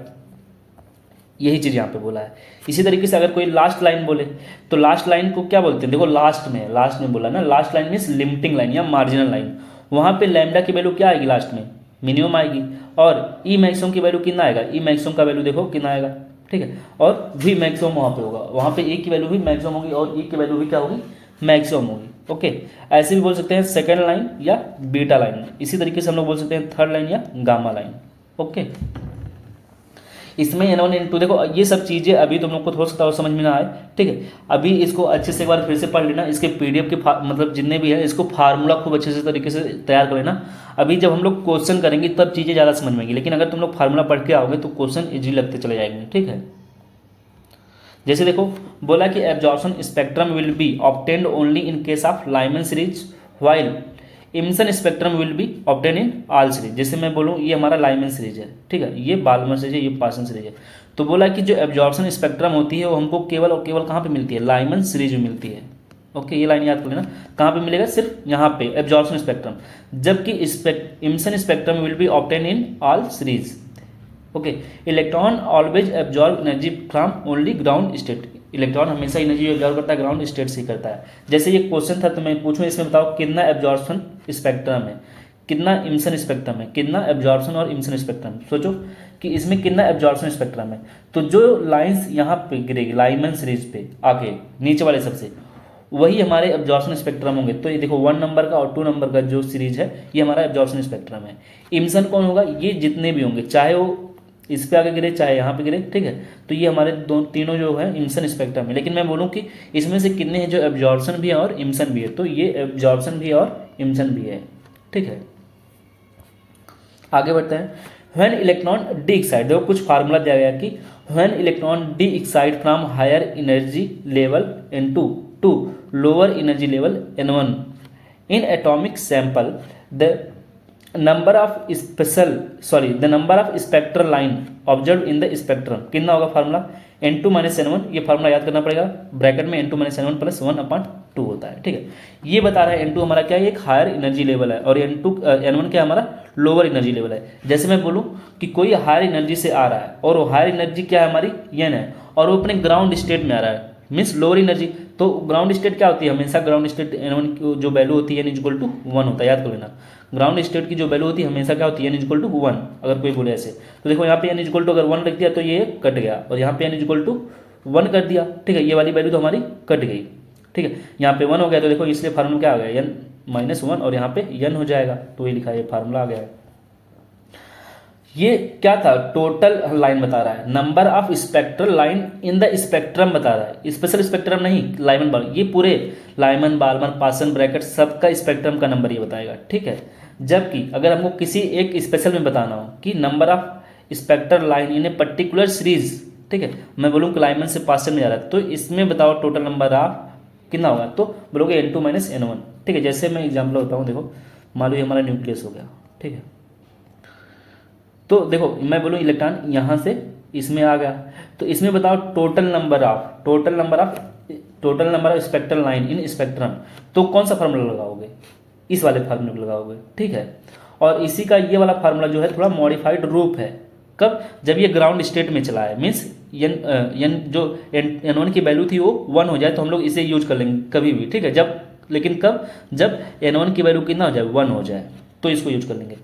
यही चीज़ यहाँ पे बोला है। इसी तरीके से अगर कोई लास्ट लाइन बोले तो लास्ट लाइन को क्या बोलते हैं, देखो लास्ट में बोला ना, last line means limiting line या मार्जिनल लाइन। वहाँ पे लैम्डा की वैल्यू क्या आएगी, लास्ट में मिनिमम आएगी और ई मैक्सिमम की वैल्यू कितना आएगा, ई मैक्सिमम का वैल्यू देखो कितना आएगा, ठीक है। और वी मैक्सिमम वहाँ पे होगा, वहाँ पे ए की वैल्यू भी मैक्सिमम होगी और ई की वैल्यू भी क्या होगी, मैक्सिमम होगी। ओके, ऐसे भी बोल सकते हैं सेकेंड लाइन या बीटा लाइन। इसी तरीके से हम लोग बोल सकते हैं थर्ड लाइन या गामा लाइन। ओके, इसमें N1 N2 देखो ये सब चीज़ें अभी तुम लोग को थोड़ा सा समझ में ना आए, ठीक है। अभी इसको अच्छे से एक बार फिर से पढ़ लेना, इसके PDF के मतलब जितने भी है इसको फार्मूला खूब अच्छे से तरीके से तैयार कर लेना। अभी जब हम लोग क्वेश्चन करेंगे तब चीज़ें ज़्यादा समझ में आएंगी, लेकिन अगर तुम लोग फार्मूला पढ़ के आओगे तो क्वेश्चन ईजी लगते चले जाएंगे, ठीक है। जैसे देखो बोला कि absorption spectrum will be obtained only in case of Lyman series while emission spectrum will be obtain in all series. जैसे मैं बोलूँ ये हमारा लाइमन सीरीज है, ठीक है, ये बाल्मर सीरीज है, ये पार्सन सीरीज है। तो बोला कि जो एब्जॉर्प्शन स्पेक्ट्रम होती है वो हमको केवल और केवल कहाँ पे मिलती है, लाइमन सीरीज में मिलती है। ओके, ये लाइन याद कर लेना, कहाँ पे मिलेगा, सिर्फ यहाँ पे एब्जॉर्प्शन स्पेक्ट्रम, जबकि emission spectrum will be obtain in all series. Okay, electron always absorb energy from only ground state. Electron हमेशा एनर्जी एब्जॉर्ब करता है ग्राउंड स्टेट से ही करता है। जैसे ये क्वेश्चन था तो मैं पूछूं इसमें बताओ कितना एब्जॉर्प्शन स्पेक्ट्रम है, कितना इमिशन स्पेक्ट्रम है, कितना एब्जॉर्प्शन और इमिशन स्पेक्ट्रम। सोचो कि इसमें कितना एब्जॉर्प्शन स्पेक्ट्रम है, तो जो लाइंस यहाँ पे गिरेगी लाइमन सीरीज पे आके नीचे वाले सबसे, वही हमारे एब्जॉर्प्शन स्पेक्ट्रम होंगे। तो ये देखो 1 नंबर का और 2 नंबर का जो सीरीज है ये हमारा एब्जॉर्प्शन स्पेक्ट्रम है। इमिशन कौन होगा, ये जितने भी होंगे, चाहे वो इस पे आगे गिरे चाहे यहाँ पे गिरे, तीनों है। तो ये हमारे तीनों जो है इमिशन स्पेक्ट्रम है। लेकिन मैं बोलूँ कि इसमें से कितने हैं जो एब्जॉर्प्शन भी है और इमिशन भी है, तो ये एब्जॉर्प्शन भी है और इमिशन भी है, ठीक है। आगे बढ़ते हैं। व्हेन इलेक्ट्रॉन डी एक्साइड, देखो कुछ फार्मूला दिया गया कि when electron de excited from higher energy level N2 to lower energy level N1 in atomic sample the number of spectral line observe in the spectrum कितना होगा, formula N2 - N1। ये formula याद करना पड़ेगा, bracket में N2 - N1 + 1/2 होता है, ठीक है। ये बता रहा है N2 हमारा क्या है, एक हायर एनर्जी लेवल है और N1 क्या हमारा लोअर एनर्जी लेवल है। जैसे मैं बोलूँ कि कोई हायर एनर्जी से आ रहा है और वो हायर एनर्जी क्या है हमारी N है और वो अपने ग्राउंड स्टेट में आ रहा है, मीन्स लोअर एनर्जी। तो ग्राउंड स्टेट क्या होती है, हमेशा ग्राउंड स्टेट N1 की जो वैल्यू होती है N = 1 होता है, याद कर लेना। ग्राउंड स्टेट की जो वैल्यू होती है हमेशा क्या होती है, N = 1। अगर कोई बोले ऐसे तो देखो यहाँ पे N = अगर 1 रख दिया तो ये कट गया और यहाँ पे N = 1 कर दिया, ठीक है, ये वाली वैल्यू तो हमारी कट गई, ठीक है। यहाँ पे 1 हो गया तो देखो इसलिए फार्मूला क्या आ गया, N - 1 और यहाँ पे N हो जाएगा, तो ये लिखा है, ये फार्मूला आ गया है। ये क्या था, टोटल लाइन बता रहा है, number of spectral line in the spectrum बता रहा है, स्पेशल स्पेक्ट्रम नहीं, लाइमन बाल, ये पूरे लाइमन बाल्मर पासन ब्रैकेट सबका स्पेक्ट्रम का नंबर ये बताएगा, ठीक है। जबकि अगर हमको किसी एक स्पेशल में बताना हो कि number of spectral line in a particular series, ठीक है, मैं बोलूँ कि लाइमन से पासन में जा रहा है तो इसमें बताओ टोटल नंबर ऑफ कितना होगा, तो बोलोगे N2 - N1, ठीक है। जैसे मैं एग्जाम्पल होता हूँ, देखो मान लो ये हमारा न्यूक्लियस हो गया, ठीक है। तो देखो मैं बोलूँ इलेक्ट्रॉन यहाँ से इसमें आ गया, तो इसमें बताओ total number of spectral line in spectrum, तो कौन सा फार्मूला लगाओगे, इस वाले फार्मूला लगाओगे, ठीक है। और इसी का ये वाला फार्मूला जो है थोड़ा मॉडिफाइड रूप है, कब, जब ये ग्राउंड स्टेट में चला है, मीन्स N1 की वैल्यू थी वो 1 हो जाए तो हम लोग इसे यूज कर लेंगे कभी भी, ठीक है। लेकिन कब, जब N1 की वैल्यू कितना हो जाए, 1 हो जाए, तो इसको यूज कर लेंगे।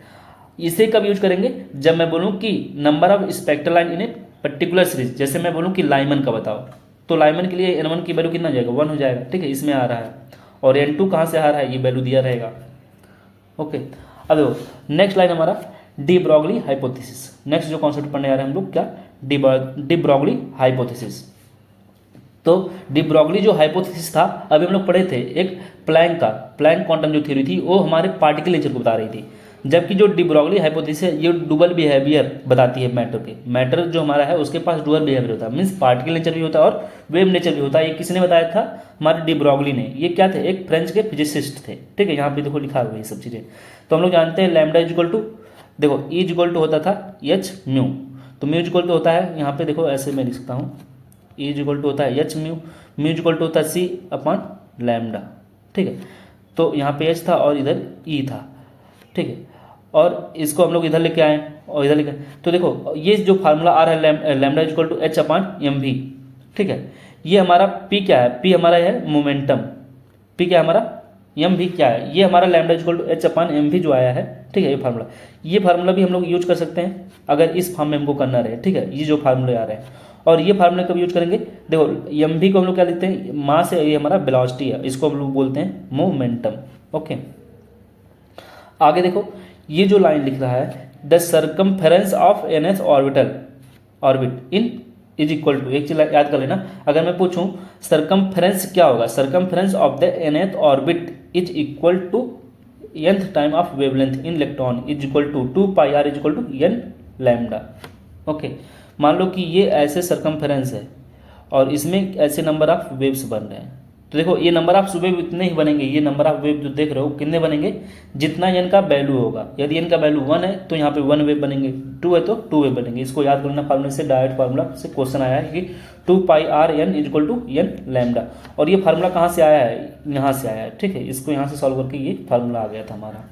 इसे कब यूज करेंगे, जब मैं बोलूँ कि number of spectral line in a particular series, जैसे मैं बोलूँ कि लाइमन का बताओ, तो लाइमन के लिए N1 की वैल्यू कितना हो जाएगा, 1 हो जाएगा, ठीक है, इसमें आ रहा है। और N2 कहाँ से आ रहा है, ये वैल्यू दिया रहेगा, ओके। अब देखो नेक्स्ट लाइन हमारा डी ब्रॉगली हाइपोथेसिस। नेक्स्ट जो कॉन्सेप्ट पढ़ने आ रहे हैं हम लोग क्या, डी ब्रॉगली हाइपोथेसिस। तो डी ब्रॉगली जो हाइपोथेसिस था अभी हम लोग पढ़े थे, एक प्लैंक क्वांटम जो थ्योरी थी वो हमारे पार्टिकल नेचर को बता रही थी। जबकि जो डी ब्रॉगली हाइपोथेसिस है ये डुअल बिहेवियर बताती है मैटर के। मैटर जो हमारा है उसके पास डुअल बिहेवियर होता है, मीन्स पार्टिकल नेचर भी होता है और वेव नेचर भी होता है। ये किसने बताया था? हमारे डी ब्रॉगली ने। ये क्या थे? एक फ्रेंच के फिजिसिस्ट थे, ठीक है। यहाँ पे देखो लिखा हुआ है ये सब चीज़ें। तो हम लोग जानते हैं लैम्डा इज इक्वल टू, देखो ई इज इक्वल टू होता था एच म्यू, तो म्यू इज इक्वल टू होता है, यहाँ पे देखो ऐसे मैं लिख सकता हूँ, ई इज इक्वल टू होता है h mu, mu is equal to होता है सी अपॉन लैम्डा, ठीक है। तो यहाँ पे एच था और इधर ई था, ठीक है। और इसको हम लोग इधर लेके आए और इधर लेके, तो देखो ये जो फार्मूला आ रहा है lambda is equal to H upon m v, ठीक है। ये हमारा पी क्या है? पी हमारा है मोमेंटम, पी क्या है हमारा? एम भी क्या है? ये हमारा lambda is equal to H upon m भी जो आया है, ठीक है। ये फार्मूला भी हम लोग यूज कर सकते हैं अगर इस फॉर्म में हमको करना रहे, ठीक है। ये जो फार्मूले आ रहे हैं, और ये फार्मूले कब यूज करेंगे? देखो एम भी को हम लोग क्या लिखते हैं? मास है, ये हमारा वेलोसिटी है, इसको हम लोग बोलते हैं मोमेंटम, ओके। आगे देखो ये जो लाइन लिख रहा है, the circumference of nth orbit in is equal to, एक चीज याद कर लेना, अगर मैं पूछूं सर्कमफेरेंस क्या होगा? Circumference of the nth orbit is equal to nth time of wavelength in electron is equal to 2 pi R is equal to n lambda, okay. मान लो कि ये ऐसे सर्कमफेरेंस है और इसमें ऐसे नंबर ऑफ वेव्स बन रहे हैं, तो देखो ये नंबर ऑफ वेव इतने ही बनेंगे, ये नंबर ऑफ वेव जो देख रहे हो कितने बनेंगे? जितना n का वैल्यू होगा। यदि n का वैल्यू 1 है तो यहाँ पे 1 वेव बनेंगे, 2 है तो 2 वेव बनेंगे। इसको याद करना, फार्मूले से डायरेक्ट फार्मूला से क्वेश्चन आया है कि 2 pi r n is equal to n lambda, और ये फार्मूला कहाँ से आया है? यहाँ से आया है, ठीक है। इसको यहाँ से सॉल्व करके ये फार्मूला आ गया था हमारा।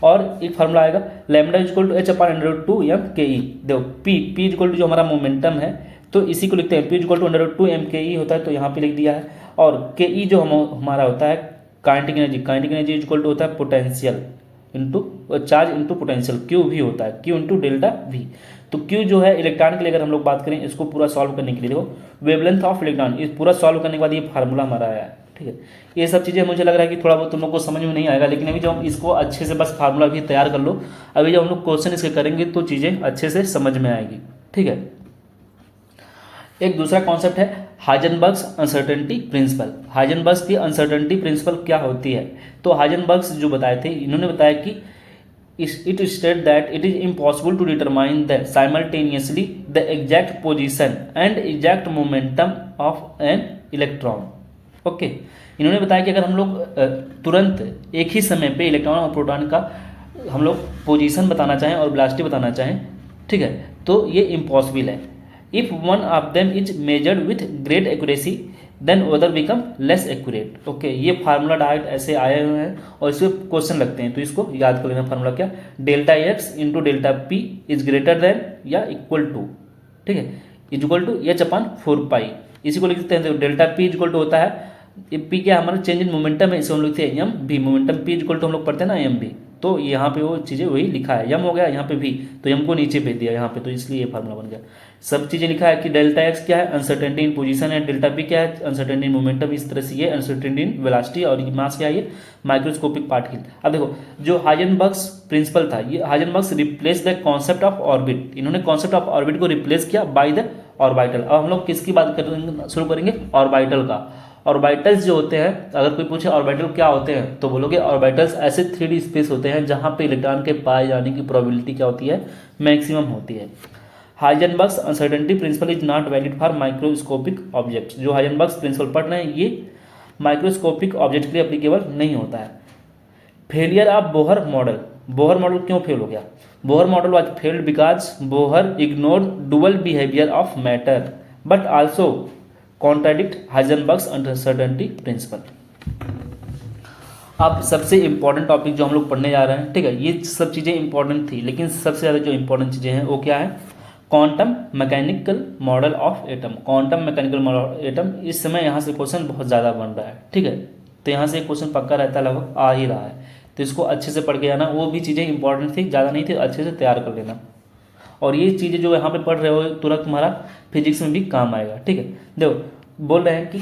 और एक फार्मूला आएगा lambda is equal to H upon under root 2 M K E. देखो पी इज इक्वल टू जो हमारा मोमेंटम है, तो इसी को लिखते हैं, P is equal to under root 2 M K E होता है, तो यहाँ पे लिख दिया है। और के ई जो हमारा होता है kinetic energy, kinetic energy is equal to होता है potential into charge into potential, Q भी होता है, क्यू इंटू डेल्टा वी। तो क्यू जो है इलेक्ट्रॉन के लिए अगर हम लोग बात करें, इसको पूरा सॉल्व करने के लिए देखो वेवलेंथ ऑफ इलेक्ट्रॉन, इस पूरा सॉल्व करने के बाद ये फार्मूला हमारा आया है, ठीक है। ये सब चीज़ें मुझे लग रहा है कि थोड़ा बहुत तुम लोग को समझ में नहीं आएगा, लेकिन अभी जब हम इसको अच्छे से बस फार्मूला भी तैयार कर लो, अभी जब हम लोग क्वेश्चन इसके करेंगे तो चीज़ें अच्छे से समझ में आएगी, ठीक है। एक दूसरा कॉन्सेप्ट है हाइजेनबर्ग्स अनसर्टेनिटी प्रिंसिपल। हाइजेनबर्ग्स की अनसर्टेनिटी प्रिंसिपल क्या होती है? तो हाइजेनबर्ग्स जो बताए थे, इन्होंने बताया कि it stated that it is impossible to determine the simultaneously the exact position and exact momentum of an electron, okay. इन्होंने बताया कि अगर हम लोग तुरंत एक ही समय पे इलेक्ट्रॉन और प्रोटॉन का हम लोग पोजीशन बताना चाहें और वेलोसिटी बताना चाहें, ठीक है, तो ये इम्पॉसिबल है। If one of them is measured with great accuracy then other become less accurate, okay. ये फार्मूला डायरेक्ट ऐसे आए हुए हैं और इसमें क्वेश्चन लगते हैं, तो इसको याद कर लेना। फार्मूला क्या? Delta X into delta P is greater than या इक्वल टू, ठीक है, is equal to H upon 4 pi. इसी को लिखते हैं, delta P is equal to होता है, पी क्या हमारा चेंज इन मोमेंटम है, इसे हम लिखते हैं एम भी। Momentum P is equal to हम लोग पढ़ते हैं ना एम भी, तो यहाँ पे वो चीज़ें वही लिखा है, यम हो गया यहाँ पे भी, तो यम को नीचे भेज दिया यहाँ पे, तो इसलिए ये फार्मूला बन गया। सब चीज़ें लिखा है कि डेल्टा एक्स क्या है? अनसर्टेनिटी इन पोजीशन है। डेल्टा पी क्या है? Uncertainty in momentum. इस तरह से ये अनसर्टेनिटी इन वेलोसिटी, और ये मास क्या है? ये माइक्रोस्कोपिक पार्टिकल। अब देखो जो हाइजेनबर्ग्स प्रिंसिपल था, ये Heisenberg's replace the concept of orbit. इन्होंने कॉन्सेप्ट ऑफ ऑर्बिट को रिप्लेस किया बाय द ऑर्बिटल। अब हम लोग किसकी बात करेंगे, शुरू करेंगे? ऑर्बिटल का। ऑर्बिटल्स जो होते हैं, अगर कोई पूछे ऑर्बिटल क्या होते हैं, तो बोलोगे ऑर्बिटल्स ऐसे 3D स्पेस होते हैं जहां पे इलेक्ट्रॉन के पाए जाने की प्रोबेबिलिटी क्या होती है? मैक्सिमम होती है। Heisenberg's uncertainty principle is not valid for microscopic objects. जो हाइजेनबर्ग्स प्रिंसिपल पढ़ रहे हैं, ये माइक्रोस्कोपिक ऑब्जेक्ट के लिए एप्लीकेबल नहीं होता है। Failure of Bohr model. Bohr model क्यों फेल हो गया? Bohr model was failed because Bohr ignore dual behaviour of matter but also contradict Heisenberg's uncertainty principle. अब सबसे इंपॉर्टेंट टॉपिक जो हम लोग पढ़ने जा रहे हैं, ठीक है, ये सब चीज़ें इंपॉर्टेंट थी, लेकिन सबसे ज़्यादा जो इंपॉर्टेंट चीज़ें हैं वो क्या है? Quantum mechanical model of atom. Quantum mechanical model of atom, इस समय यहाँ से क्वेश्चन बहुत ज़्यादा बन रहा है, ठीक है। तो यहाँ से क्वेश्चन पक्का रहता है, लगभग आ ही रहा है, तो इसको अच्छे से पढ़ के आना। वो भी चीज़ें इंपॉर्टेंट थी, ज़्यादा नहीं थी, अच्छे से तैयार कर लेना। और ये चीज़ें जो यहाँ पे पढ़ रहे हो तुरंत तुम्हारा फिजिक्स में भी काम आएगा, ठीक है। देखो बोल रहे हैं कि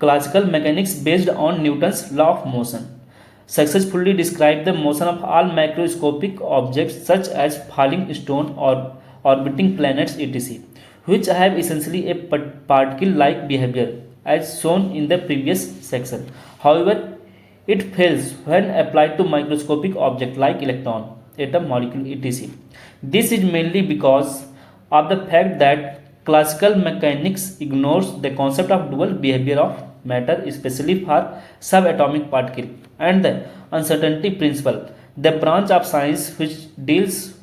classical mechanics based on Newton's law of motion successfully describe the motion of all microscopic objects such as falling stone और orbiting planets etc which have essentially a particle like behavior as shown in the previous section. However, It fails when applied to microscopic object like electron, atom, molecule, etc. This is mainly because of the fact that classical mechanics ignores the concept of dual behavior of matter, especially for subatomic particle, and the uncertainty principle, the branch of science which deals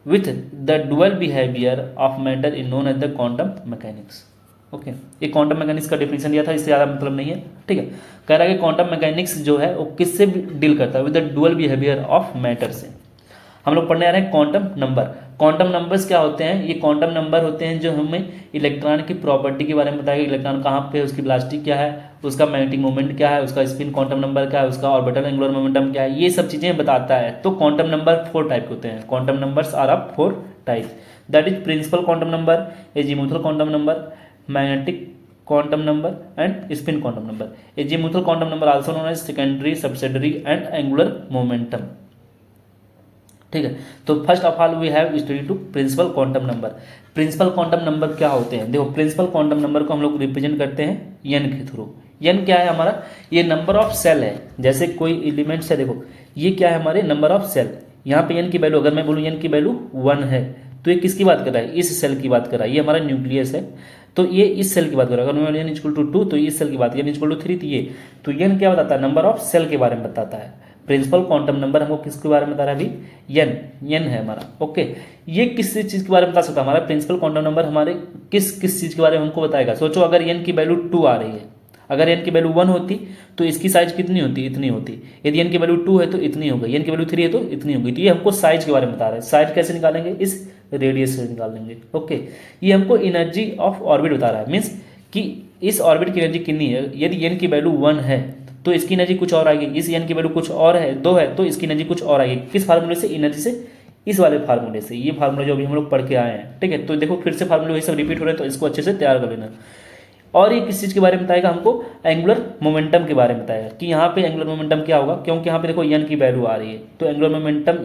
with the dual behavior of matter is known as the quantum mechanics. Okay, ये quantum mechanics का definition दिया था, इससे ज़्यादा मतलब नहीं है, ठीक है। कह रहा है कि क्वांटम मैकेनिक्स जो है वो किससे डील करता है, with the dual behaviour of matter से। हम लोग पढ़ने आ रहे हैं क्वांटम नंबर। क्वांटम नंबर्स क्या होते हैं? ये क्वांटम नंबर होते हैं जो हमें इलेक्ट्रॉन की प्रॉपर्टी के बारे में बताएगा। इलेक्ट्रॉन कहाँ पे है, उसकी वेलोसिटी क्या है, उसका मैग्नेटिक मोमेंट क्या है, उसका स्पिन क्वांटम नंबर क्या है, उसका ऑर्बिटल एंगुलर मोमेंटम क्या है, ये सब चीज़ें बताता है। तो क्वांटम नंबर 4 टाइप के होते हैं। Quantum numbers are of 4 type, that is principal quantum number, azimuthal quantum number, magnetic quantum number and spin quantum number. Azimuthal quantum number also known as secondary, subsidiary and angular momentum, ठीक है। तो first of all we have study to principal quantum number. Principal quantum number क्या होते हैं? देखो, principal quantum number को हम लोग रिप्रेजेंट करते हैं एन के थ्रू। एन क्या है हमारा? ये नंबर ऑफ सेल है। जैसे कोई एलिमेंट्स है, देखो ये क्या है हमारे नंबर ऑफ सेल। यहाँ पे एन की वैल्यू, अगर मैं बोलूँ एन की वैल्यू 1 है, तो ये किसकी बात कर रहा है? इस सेल की बात कर रहा है। ये हमारा न्यूक्लियस है, तो ये इस सेल की बात कर रहा है। अगर मैं एन इक्वल टू 2 तो इस सेल की बात, एन इक्वल टू 3 तो ये। तो एन क्या बताता है? नंबर ऑफ सेल के बारे में बताता है। प्रिंसिपल क्वांटम नंबर हमको किसके बारे में बता रहा है अभी? एन है हमारा, ओके। ये किस चीज़ के बारे में बता सकता है? हमारा प्रिंसिपल क्वांटम नंबर हमारे किस चीज़ के बारे में हमको बताएगा। सोचो, अगर एन की वैल्यू 2 आ रही है, अगर एन की वैल्यू 1 होती तो इसकी साइज कितनी होती? इतनी होती। यदि एन की वैल्यू 2 है तो इतनी हो गई, एन की वैल्यू 3 है तो इतनी हो गई। तो ये हमको साइज के बारे में बता रहा है। साइज कैसे निकालेंगे? इस रेडियस से निकाल लेंगे, ओके। ये हमको एनर्जी ऑफ ऑर्बिट बता रहा है, मीन्स कि इस ऑर्बिट की एनर्जी कितनी है। यदि एन की वैल्यू 1 है तो इसकी एनर्जी कुछ और आएगी, इस एन की वैल्यू कुछ और है, 2 है तो इसकी एनर्जी कुछ और आएगी। किस फार्मूले से? एनर्जी से, इस वाले फार्मूले से। ये फार्मूला जो अभी हम लोग पढ़ के आए हैं, ठीक है। तो देखो फिर से फार्मूले वही सब रिपीट हो रहे हैं, तो इसको अच्छे से तैयार कर लेना। और ये किस चीज़ के बारे में बताएगा? हमको एंगुलर मोमेंटम के बारे में बताएगा कि यहाँ पे एंगुलर मोमेंटम क्या होगा, क्योंकि यहाँ पे देखो एन की वैल्यू आ रही है, तो एंगुलर मोमेंटम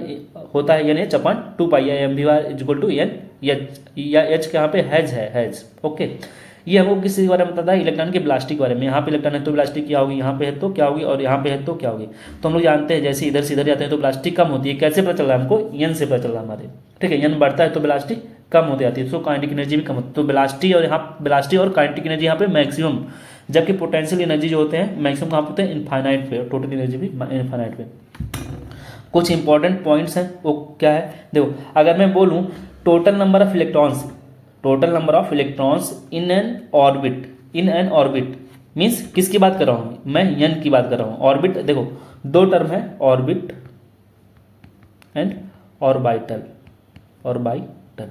होता है N H upon 2 pi M we are equal to N H, या एच के यहाँ पे हैज है, हैज, ओके। ये हमको किस चीज़ के बारे में बताता है? इलेक्ट्रॉन के वेलोसिटी के बारे में। यहाँ पे इलेक्ट्रॉन है तो वेलोसिटी क्या होगी, यहाँ पे है तो क्या होगी, और यहाँ पे है तो क्या होगी। तो हम लोग जानते हैं जैसे इधर से इधर जाते हैं तो वेलोसिटी कम होती है। कैसे पता चल रहा है हमको? एन से पता चल रहा है हमारे, ठीक है। एन बढ़ता है तो वेलोसिटी कम होती जाती है, तो काइनेटिक एनर्जी भी कम होती है। तो वेलोसिटी और यहाँ वेलोसिटी और काइनेटिक एनर्जी यहाँ पे मैक्सिमम, जबकि पोटेंशियल एनर्जी जो होते हैं मैक्सिमम कहाँ पे होते हैं? इनफाइनाइट पे, टोटल एनर्जी भी इनफाइनाइट पे। कुछ इंपॉर्टेंट पॉइंट्स हैं, वो क्या है? देखो, अगर मैं बोलूँ total number of electrons, total number of electrons in an orbit, in an orbit means किसकी बात कर रहा हूँ मैं? एन की बात कर रहा हूँ। ऑर्बिट देखो 2 टर्म है, ऑर्बिट एंड ऑर्बिटल, ऑर्बिटल।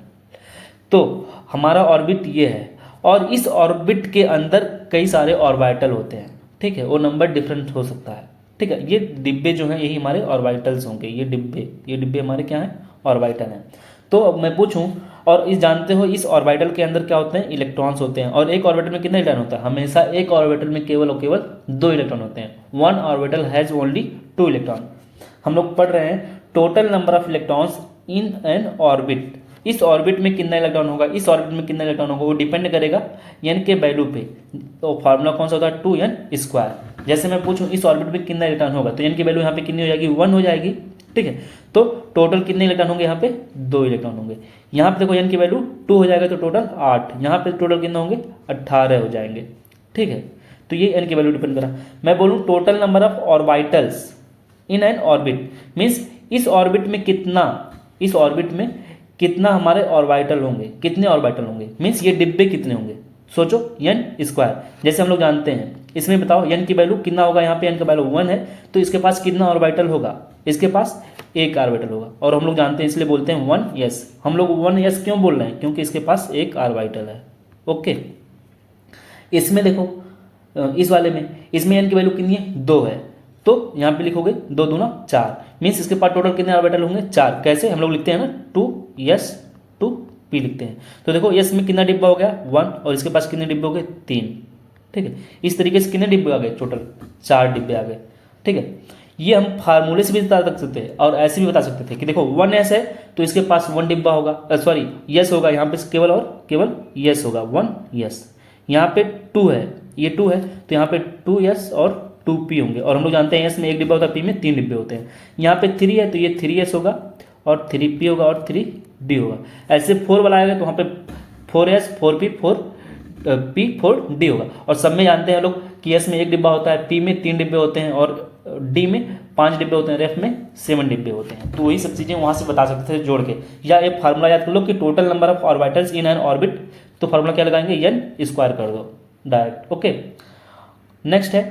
तो हमारा ऑर्बिट ये है, और इस ऑर्बिट के अंदर कई सारे ऑर्बिटल होते हैं, ठीक है। वो नंबर डिफरेंट हो सकता है, ठीक है। ये डिब्बे जो हैं यही हमारे ऑर्बिटल्स होंगे। ये डिब्बे हमारे क्या हैं? ऑर्बिटल हैं। तो अब मैं पूछूं, और इस जानते हो इस ऑर्बिटल के अंदर क्या होते हैं? इलेक्ट्रॉन्स होते हैं। और एक ऑर्बिटल में कितना इलेक्ट्रॉन होता है? हमेशा एक ऑर्बिटल में केवल और केवल 2 इलेक्ट्रॉन होते हैं। 1 ऑर्बिटल हैज ओनली 2 इलेक्ट्रॉन। हम लोग पढ़ रहे हैं total number of electrons in an orbit. इस ऑर्बिट में कितना इलेक्ट्रॉन होगा, इस ऑर्बिट में कितना इलेक्ट्रॉन होगा, वो डिपेंड करेगा एन के वैल्यू पे। तो फार्मूला कौन सा होता है? 2n²। जैसे मैं पूछूं इस ऑर्बिट में कितना इलेक्ट्रॉन होगा, तो एन की वैल्यू यहाँ पे कितनी हो जाएगी? 1 हो जाएगी, ठीक है। तो टोटल कितने इलेक्ट्रॉन होंगे? यहाँ पे 2 इलेक्ट्रॉन होंगे। यहाँ पे देखो एन की वैल्यू 2 हो जाएगा तो टोटल 8, यहाँ पे टोटल कितने होंगे? 18 हो जाएंगे, ठीक है। तो ये एन की वैल्यू डिपेंड करा। मैं बोलूँ total number of orbitals in an orbit means इस ऑर्बिट में कितना, इस ऑर्बिट में कितना हमारे ऑर्बिटल होंगे, कितने ऑर्बिटल होंगे मीन्स ये डिब्बे कितने होंगे। सोचो n², जैसे हम लोग जानते हैं इसमें बताओ n की वैल्यू कितना होगा। यहाँ पे n का वैल्यू 1 है तो इसके पास कितना ऑर्बिटल होगा? इसके पास 1 ऑर्बिटल होगा। और हम लोग जानते हैं इसलिए बोलते हैं 1s। हम लोग 1s क्यों बोल रहे हैं? क्योंकि इसके पास 1 ऑर्बिटल है, ओके। इसमें देखो इस वाले में, इसमें n की वैल्यू कितनी है? 2 है, तो यहाँ पे लिखोगे 2 दूना 4 मीन्स इसके पास टोटल कितने ऑर्बिटल होंगे? 4। कैसे? हम लोग लिखते हैं ना 2s 2p लिखते हैं। तो देखो s में कितना डिब्बा हो गया? 1, और इसके पास कितने डिब्बे हो गए? 3, ठीक है। इस तरीके से कितने डिब्बे आ गए? टोटल 4 डिब्बे आ गए, ठीक है। ये हम फार्मूले से भी बता सकते हैं और ऐसे भी बता सकते थे कि देखो 1s है तो इसके पास 1 डिब्बा होगा, सॉरी यस होगा, यहाँ पे केवल और केवल यस होगा, 1s। यहाँ पे 2 है, ये 2 है तो यहाँ पे 2s और 2p होंगे। और हम लोग जानते हैं एस में एक डिब्बा होता है, पी में 3 डिब्बे होते हैं। यहाँ पे 3 है तो ये 3s होगा और 3p होगा और 3d होगा। ऐसे 4 वाला आएगा तो वहाँ पे 4s 4p 4p 4d होगा। और सब में जानते हैं लोग कि एस में एक डिब्बा होता है, पी में 3 डिब्बे होते हैं और डी में 5 डिब्बे होते हैं, एफ में 7 डिब्बे होते हैं। तो वही सब चीज़ें वहाँ से बता सकते थे जोड़ के। या एक फार्मूला याद कर लो कि total number of orbitals in an orbit, तो फार्मूला क्या लगाएंगे, एन स्क्वायर कर दो डायरेक्ट। ओके, नेक्स्ट है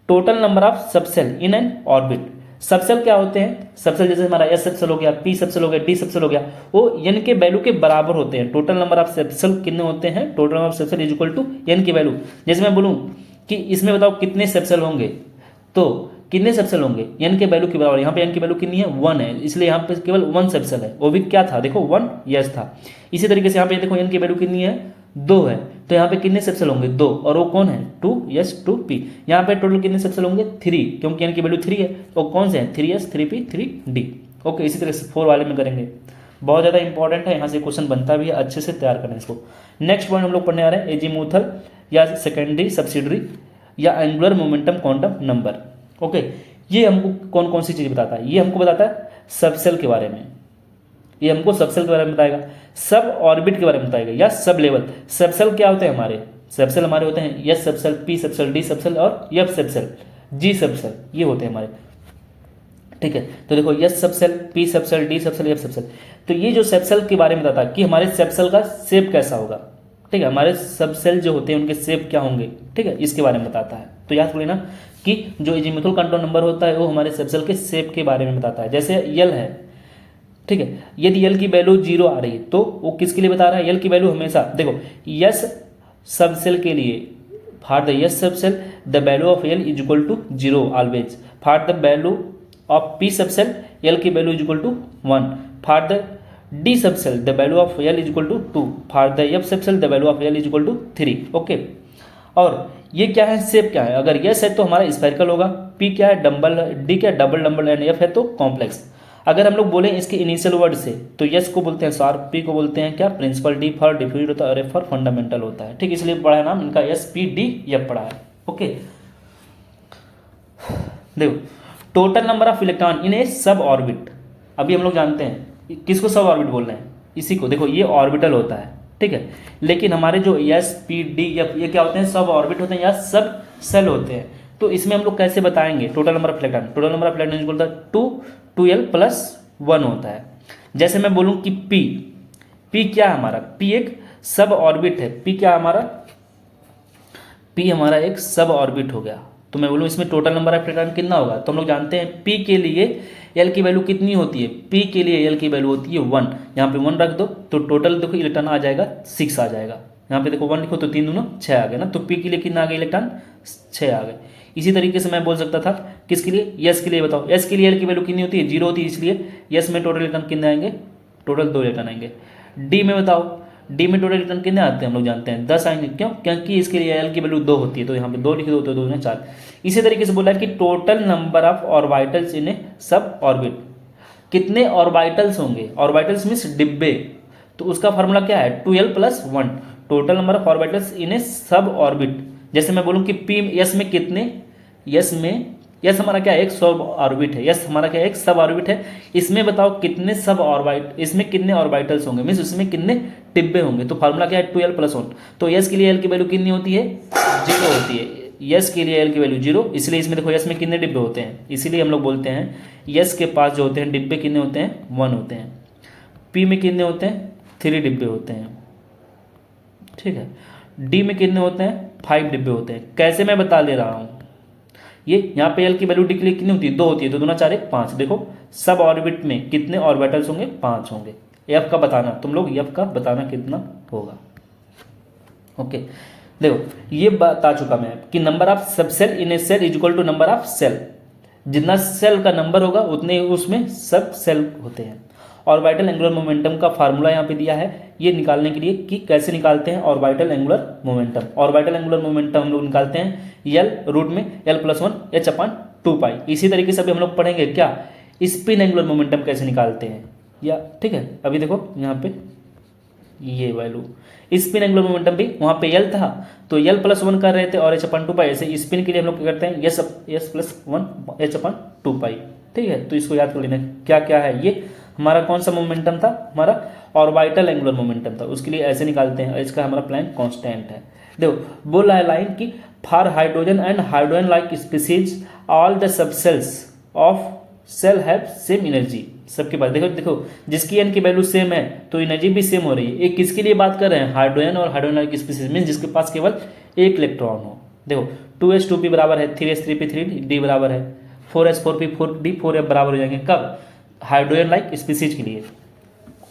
total number of subshell in an orbit. Subshell क्या होते हैं, सबसेल जैसे हमारा एस सबसेल हो गया, पी सबसेल हो गया, डी सबसेल हो गया, वो एन के वैल्यू के बराबर होते हैं। टोटल नंबर ऑफ सबसेल कितने होते हैं, total number of subshell is equal to N की वैल्यू। जैसे मैं बोलूँ कि इसमें बताओ कितने सबसेल होंगे, तो कितने सबसेल होंगे, एन के वैल्यू के बराबर। यहाँ पे एन की वैल्यू कितनी है, 1 है, इसलिए यहाँ पे केवल 1 सबसेल है। वो भी क्या था, देखो 1 यस था। इसी तरीके से यहाँ पे देखो एन की वैल्यू कितनी है, 2 है, तो यहाँ पे कितने सबसेल होंगे, 2, और वो कौन है, 2 यस 2p। यहाँ पे टोटल कितने सबसेल होंगे, 3, क्योंकि एन की वैल्यू 3 है, तो कौन से हैं, 3s 3p 3d। ओके, इसी तरह से 4 वाले में करेंगे। बहुत ज़्यादा इंपॉर्टेंट है, यहाँ से क्वेश्चन बनता भी है, अच्छे से तैयार करना इसको। नेक्स्ट पॉइंट हम लोग पढ़ने आ रहे हैं एजीमुथल या सेकेंडरी सब्सिडरी या angular momentum quantum number. Okay, ये हमको कौन कौन सी चीज़ बताता है, ये हमको बताता है सबसेल के बारे में, ये हमको सबसेल के बारे में बताएगा, सब ऑर्बिट के बारे में बताएगा या सब लेवल। सबसेल क्या होते हैं हमारे, सबसेल हमारे होते हैं S subshell, P subshell, D subshell और एफ सबसेल, जी सबसेल, ये होते हैं हमारे। ठीक है, तो देखो S subshell, P subshell, D subshell, F subshell. तो ये जो सबसेल के बारे में बताता है कि हमारे सबसेल का शेप कैसा होगा। ठीक है, हमारे सबसेल जो होते हैं उनके शेप क्या होंगे, ठीक है, इसके बारे में बताता है। तो याद कर लेना कि जो एजीमुथल कंट्रोल नंबर होता है वो हमारे सबसेल के शेप के बारे में बताता है। जैसे यल है, ठीक है, यदि यल की वैल्यू 0 आ रही है तो वो किसके लिए बता रहा है, यल की वैल्यू हमेशा देखो यस सबसेल के लिए, for the s subshell the value of l is equal to 0 always. For the value of p subshell l की value is equal to 1। For the d subshell the value of l is equal to 2। For the f subshell the value of l is equal to 3। Okay, और ये क्या है, shape क्या है, अगर yes है तो हमारा स्फेरिकल होगा, पी क्या है डबल, डी क्या डबल डबल एंड एफ है तो कॉम्प्लेक्स। अगर हम लोग बोलें इसके इनिशियल वर्ड से तो यस को बोलते हैं शार्प, पी को बोलते हैं क्या प्रिंसिपल, डी फॉर डिफ्यूज होता है और एफ फॉर फंडामेंटल होता है। ठीक, इसलिए पढ़ा है नाम इनका एस पी डी एफ पढ़ा है। ओके, देखो total number of electron in a sub orbit. अभी हम लोग जानते हैं किसको सब ऑर्बिट बोल रहे हैं, इसी को। देखो ये ऑर्बिटल होता है, ठीक है, लेकिन हमारे जो एस पी डी एफ ये क्या होते हैं, सब ऑर्बिट होते हैं या सब सेल होते हैं। तो इसमें हम लोग कैसे बताएंगे total number of electron, total number of electron बोलता है 2l + 1 होता है। जैसे मैं बोलूं कि p क्या है हमारा, p एक सब ऑर्बिट है, p क्या हमारा, p हमारा एक सब ऑर्बिट हो गया। तो मैं बोलूँ इसमें टोटल नंबर ऑफ इलेक्ट्रॉन कितना होगा, तो हम लोग जानते हैं p के लिए l की वैल्यू कितनी होती है, p के लिए l की वैल्यू होती है 1। यहाँ पे 1 रख दो तो टोटल देखो इलेक्ट्रॉन आ जाएगा 6 आ जाएगा। यहाँ पे देखो 1 लिखो तो 3 दूना 6 आ गए ना, तो p के लिए कितना आ गया इलेक्ट्रॉन 6 आ गए। इसी तरीके से मैं बोल सकता था किसके लिए, यस के लिए। बताओ यस के लिए l की वैल्यू कितनी होती है, 0 होती है, इसलिए यस में टोटल इलेक्ट्रॉन कितने आएंगे, टोटल 2 इलेक्ट्रॉन आएंगे। डी में बताओ, डी में टोटल इलेक्ट्रॉन कितने आते हैं हम लोग जानते हैं 10 आएंगे। क्यों, क्योंकि इसके लिए एल की वैल्यू 2 होती है, तो यहाँ पे 2 लिख दो तो 2 में 4। इसी तरीके से बोला है कि total number of orbitals in a sub orbit, कितने ऑर्बिटल्स होंगे, ऑर्बिटल्स मीन्स डिब्बे, तो उसका फार्मूला क्या है 2l + 1। Total number of orbitals in a sub orbit. जैसे मैं बोलूँ कि पी यस में कितने, यस में यस हमारा क्या है एक सब ऑर्बिट है, यस हमारा क्या है एक सब ऑर्बिट है, इसमें बताओ कितने सब ऑर्बिट, इसमें कितने ऑर्बिटल्स होंगे, मीन्स उसमें कितने डिब्बे होंगे। तो फार्मूला क्या है 2l + 1। तो यस के लिए एल की वैल्यू कितनी होती है 0 होती है, यस के लिए एल की वैल्यू 0, इसलिए इसमें देखो यस में कितने डिब्बे होते हैं, इसीलिए हम लोग बोलते हैं यस के पास जो होते हैं डिब्बे कितने होते हैं 1 होते हैं। पी में कितने होते हैं 3 डिब्बे होते हैं, ठीक है। डी में कितने होते हैं 5 डिब्बे होते हैं। कैसे मैं बता ले रहा हूँ, ये यहाँ पे एल की वैल्यू डी के लिए कितनी होती है 2 होती है, तो 2 × 4 = 5। देखो सब ऑर्बिट में कितने ऑर्बिटल्स होंगे 5 होंगे। एफ का बताना, तुम लोग एफ का बताना कितना होगा। ओके, देखो ये बता चुका मैं कि number of subshell in a shell is equal to number of shell. जितना सेल का नंबर होगा उतने उसमें सब सेल होते हैं। ऑर्बिटल एंगुलर मोमेंटम का फार्मूला यहाँ पे दिया है ये निकालने के लिए कि कैसे निकालते हैं orbital angular momentum. Orbital angular momentum हम लोग निकालते हैं यल रूट में l + 1 h/2π। इसी तरीके से अभी हम लोग पढ़ेंगे क्या स्पिन एंगुलर मोमेंटम कैसे निकालते हैं, या ठीक है। अभी देखो यहाँ पे ये वैल्यू। स्पिन एंगुलर मोमेंटम भी वहाँ पे यल था तो यल प्लस वन कर रहे थे और h/2 ऐसे स्पिन के लिए हम लोग क्या करते हैं यस प्लस वन h/2। ठीक है, तो इसको याद कर लेना क्या क्या है। ये हमारा कौन सा मोमेंटम था, हमारा ऑर्बिटल एंगुलर मोमेंटम था, उसके लिए ऐसे निकालते हैं। इसका हमारा प्लैंक कांस्टेंट है। देखो बोला है लाइन की for hydrogen and hydrogen like species all the subshells of shell have same energy. सबके पास देखो देखो जिसकी एन की वैल्यू सेम है तो एनर्जी भी सेम हो रही है। एक किसके लिए बात कर रहे हैं, हाइड्रोजन और हाइड्रोजन लाइक स्पीसीज मीन जिसके पास केवल एक इलेक्ट्रॉन हो। देखो 2s2p बराबर है 3s3p 3d बराबर है 4s4p 4d 4f बराबर हो जाएंगे कब, हाइड्रोजन लाइक स्पीसीज के लिए।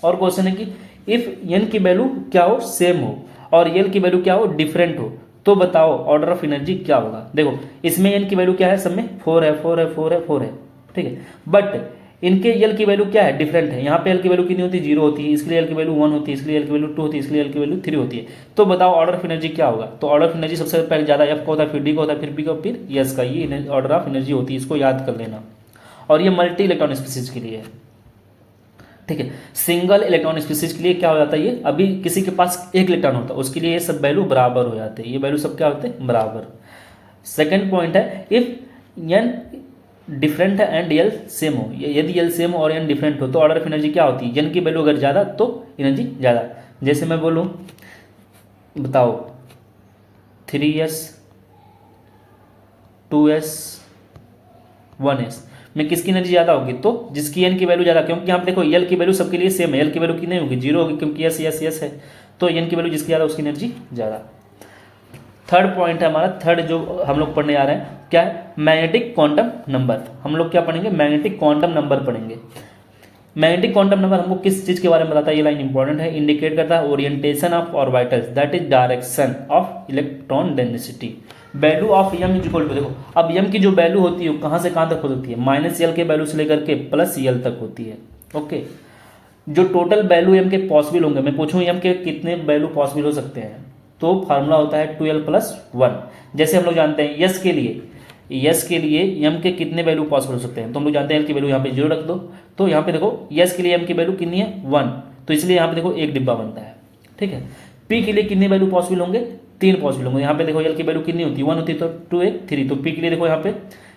और क्वेश्चन है कि इफ एन की वैल्यू क्या हो, सेम हो और यल की वैल्यू क्या हो, डिफरेंट हो, तो बताओ ऑर्डर ऑफ एनर्जी क्या होगा। देखो इसमें एन की वैल्यू क्या है, सब में 4 है 4 है 4 है 4 है, ठीक है, बट इनके यल की वैल्यू क्या है, डिफरेंट है। यहाँ पे यल की वैल्यू कितनी होती है, 0 होती है, इसलिए यल की वैल्यू 1 होती है, इसलिए यल की वैल्यू 2 होती है, इसलिए यल की वैल्यू 3 होती है। तो बताओ ऑर्डर ऑफ एनर्जी क्या होगा। तो ऑर्डर ऑफ एनर्जी सबसे पहले ज़्यादा एफ का होता है, फिर डी का होता है, फिर बी का, फिर यस का, ये ऑर्डर ऑफ एनर्जी होती है, इसको याद कर लेना। और ये मल्टी इलेक्ट्रॉन स्पीसीज के लिए है, ठीक है। सिंगल इलेक्ट्रॉन स्पीसीज के लिए क्या हो जाता है, ये अभी किसी के पास एक इलेक्ट्रॉन होता है उसके लिए ये सब वैल्यू बराबर हो जाते हैं, ये वैल्यू सब क्या होते हैं, बराबर। सेकंड पॉइंट है इफ एन डिफरेंट है एंड यल सेम हो, यदि यल सेम हो और एन डिफरेंट हो तो ऑर्डर ऑफ एनर्जी क्या होती है, एन की वैल्यू अगर ज़्यादा तो एनर्जी ज़्यादा। जैसे मैं बोलूँ बताओ 3s 2s 1s में किसकी एनर्जी ज़्यादा होगी, तो जिसकी एन की वैल्यू ज़्यादा, क्योंकि यहाँ पे देखो यल की वैल्यू सबके लिए सेम है, यल की वैल्यू कितनी होगी, 0 होगी, क्योंकि यस यस यस है, तो एन की वैल्यू जिसकी ज़्यादा उसकी एनर्जी ज़्यादा। थर्ड पॉइंट है हमारा, थर्ड जो हम लोग पढ़ने आ रहे हैं क्या है, मैग्नेटिक क्वांटम नंबर। हम लोग क्या पढ़ेंगे, मैग्नेटिक क्वांटम नंबर पढ़ेंगे। मैग्नेटिक क्वांटम नंबर हमको किस चीज़ के बारे में बताता है, ये लाइन इंपॉर्टेंट है, इंडिकेट करता है orientation of orbitals that is direction of electron density. Value of M is equal to, देखो अब एम की जो वैल्यू होती है वो कहाँ से कहाँ तक हो सकती है, -l के वैल्यू से लेकर के +l तक होती है। ओके, जो टोटल वैल्यू एम के पॉसिबल होंगे, मैं पूछूँ एम के कितने वैल्यू पॉसिबल हो सकते हैं, तो फार्मूला होता है 2l + 1। जैसे हम लोग जानते हैं यस के लिए एम के कितने वैल्यू पॉसिबल हो सकते हैं, तो हम लोग जानते हैं एल की वैल्यू यहाँ पे 0 रख दो, तो यहाँ पे देखो यस के लिए एम की वैल्यू कितनी है 1, तो इसलिए यहाँ पे देखो एक डिब्बा बनता है, ठीक है। पी के लिए कितने वैल्यू पॉसिबल होंगे, 3 पॉसिबल होंगे। यहाँ पे देखो एल की वैल्यू कितनी होती है 1 होती है, तो 2 1 3, तो पी के लिए देखो यहाँ पे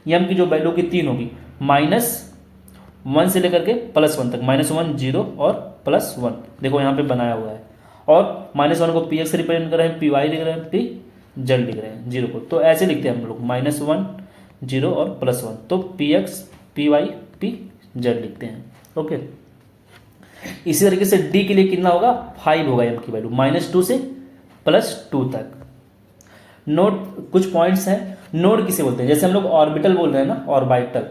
एम की जो वैल्यू की 3 होगी, -1 से लेकर के +1 तक, -1 0 और +1 देखो यहाँ पे बनाया हुआ है, और -1 को px से रिप्रेजेंट कर रहे हैं, py लिख रहे हैं, pz लिख रहे हैं 0 को, तो ऐसे लिखते हैं हम लोग -1 0 और +1, तो px py pz लिखते हैं। ओके, इसी तरीके से d के लिए कितना होगा 5 होगा m की वैल्यू, -2 से +2 तक। नोड कुछ पॉइंट्स हैं, नोड किसे बोलते हैं, जैसे हम लोग ऑर्बिटल बोल रहे हैं ना, ऑर्बिटल,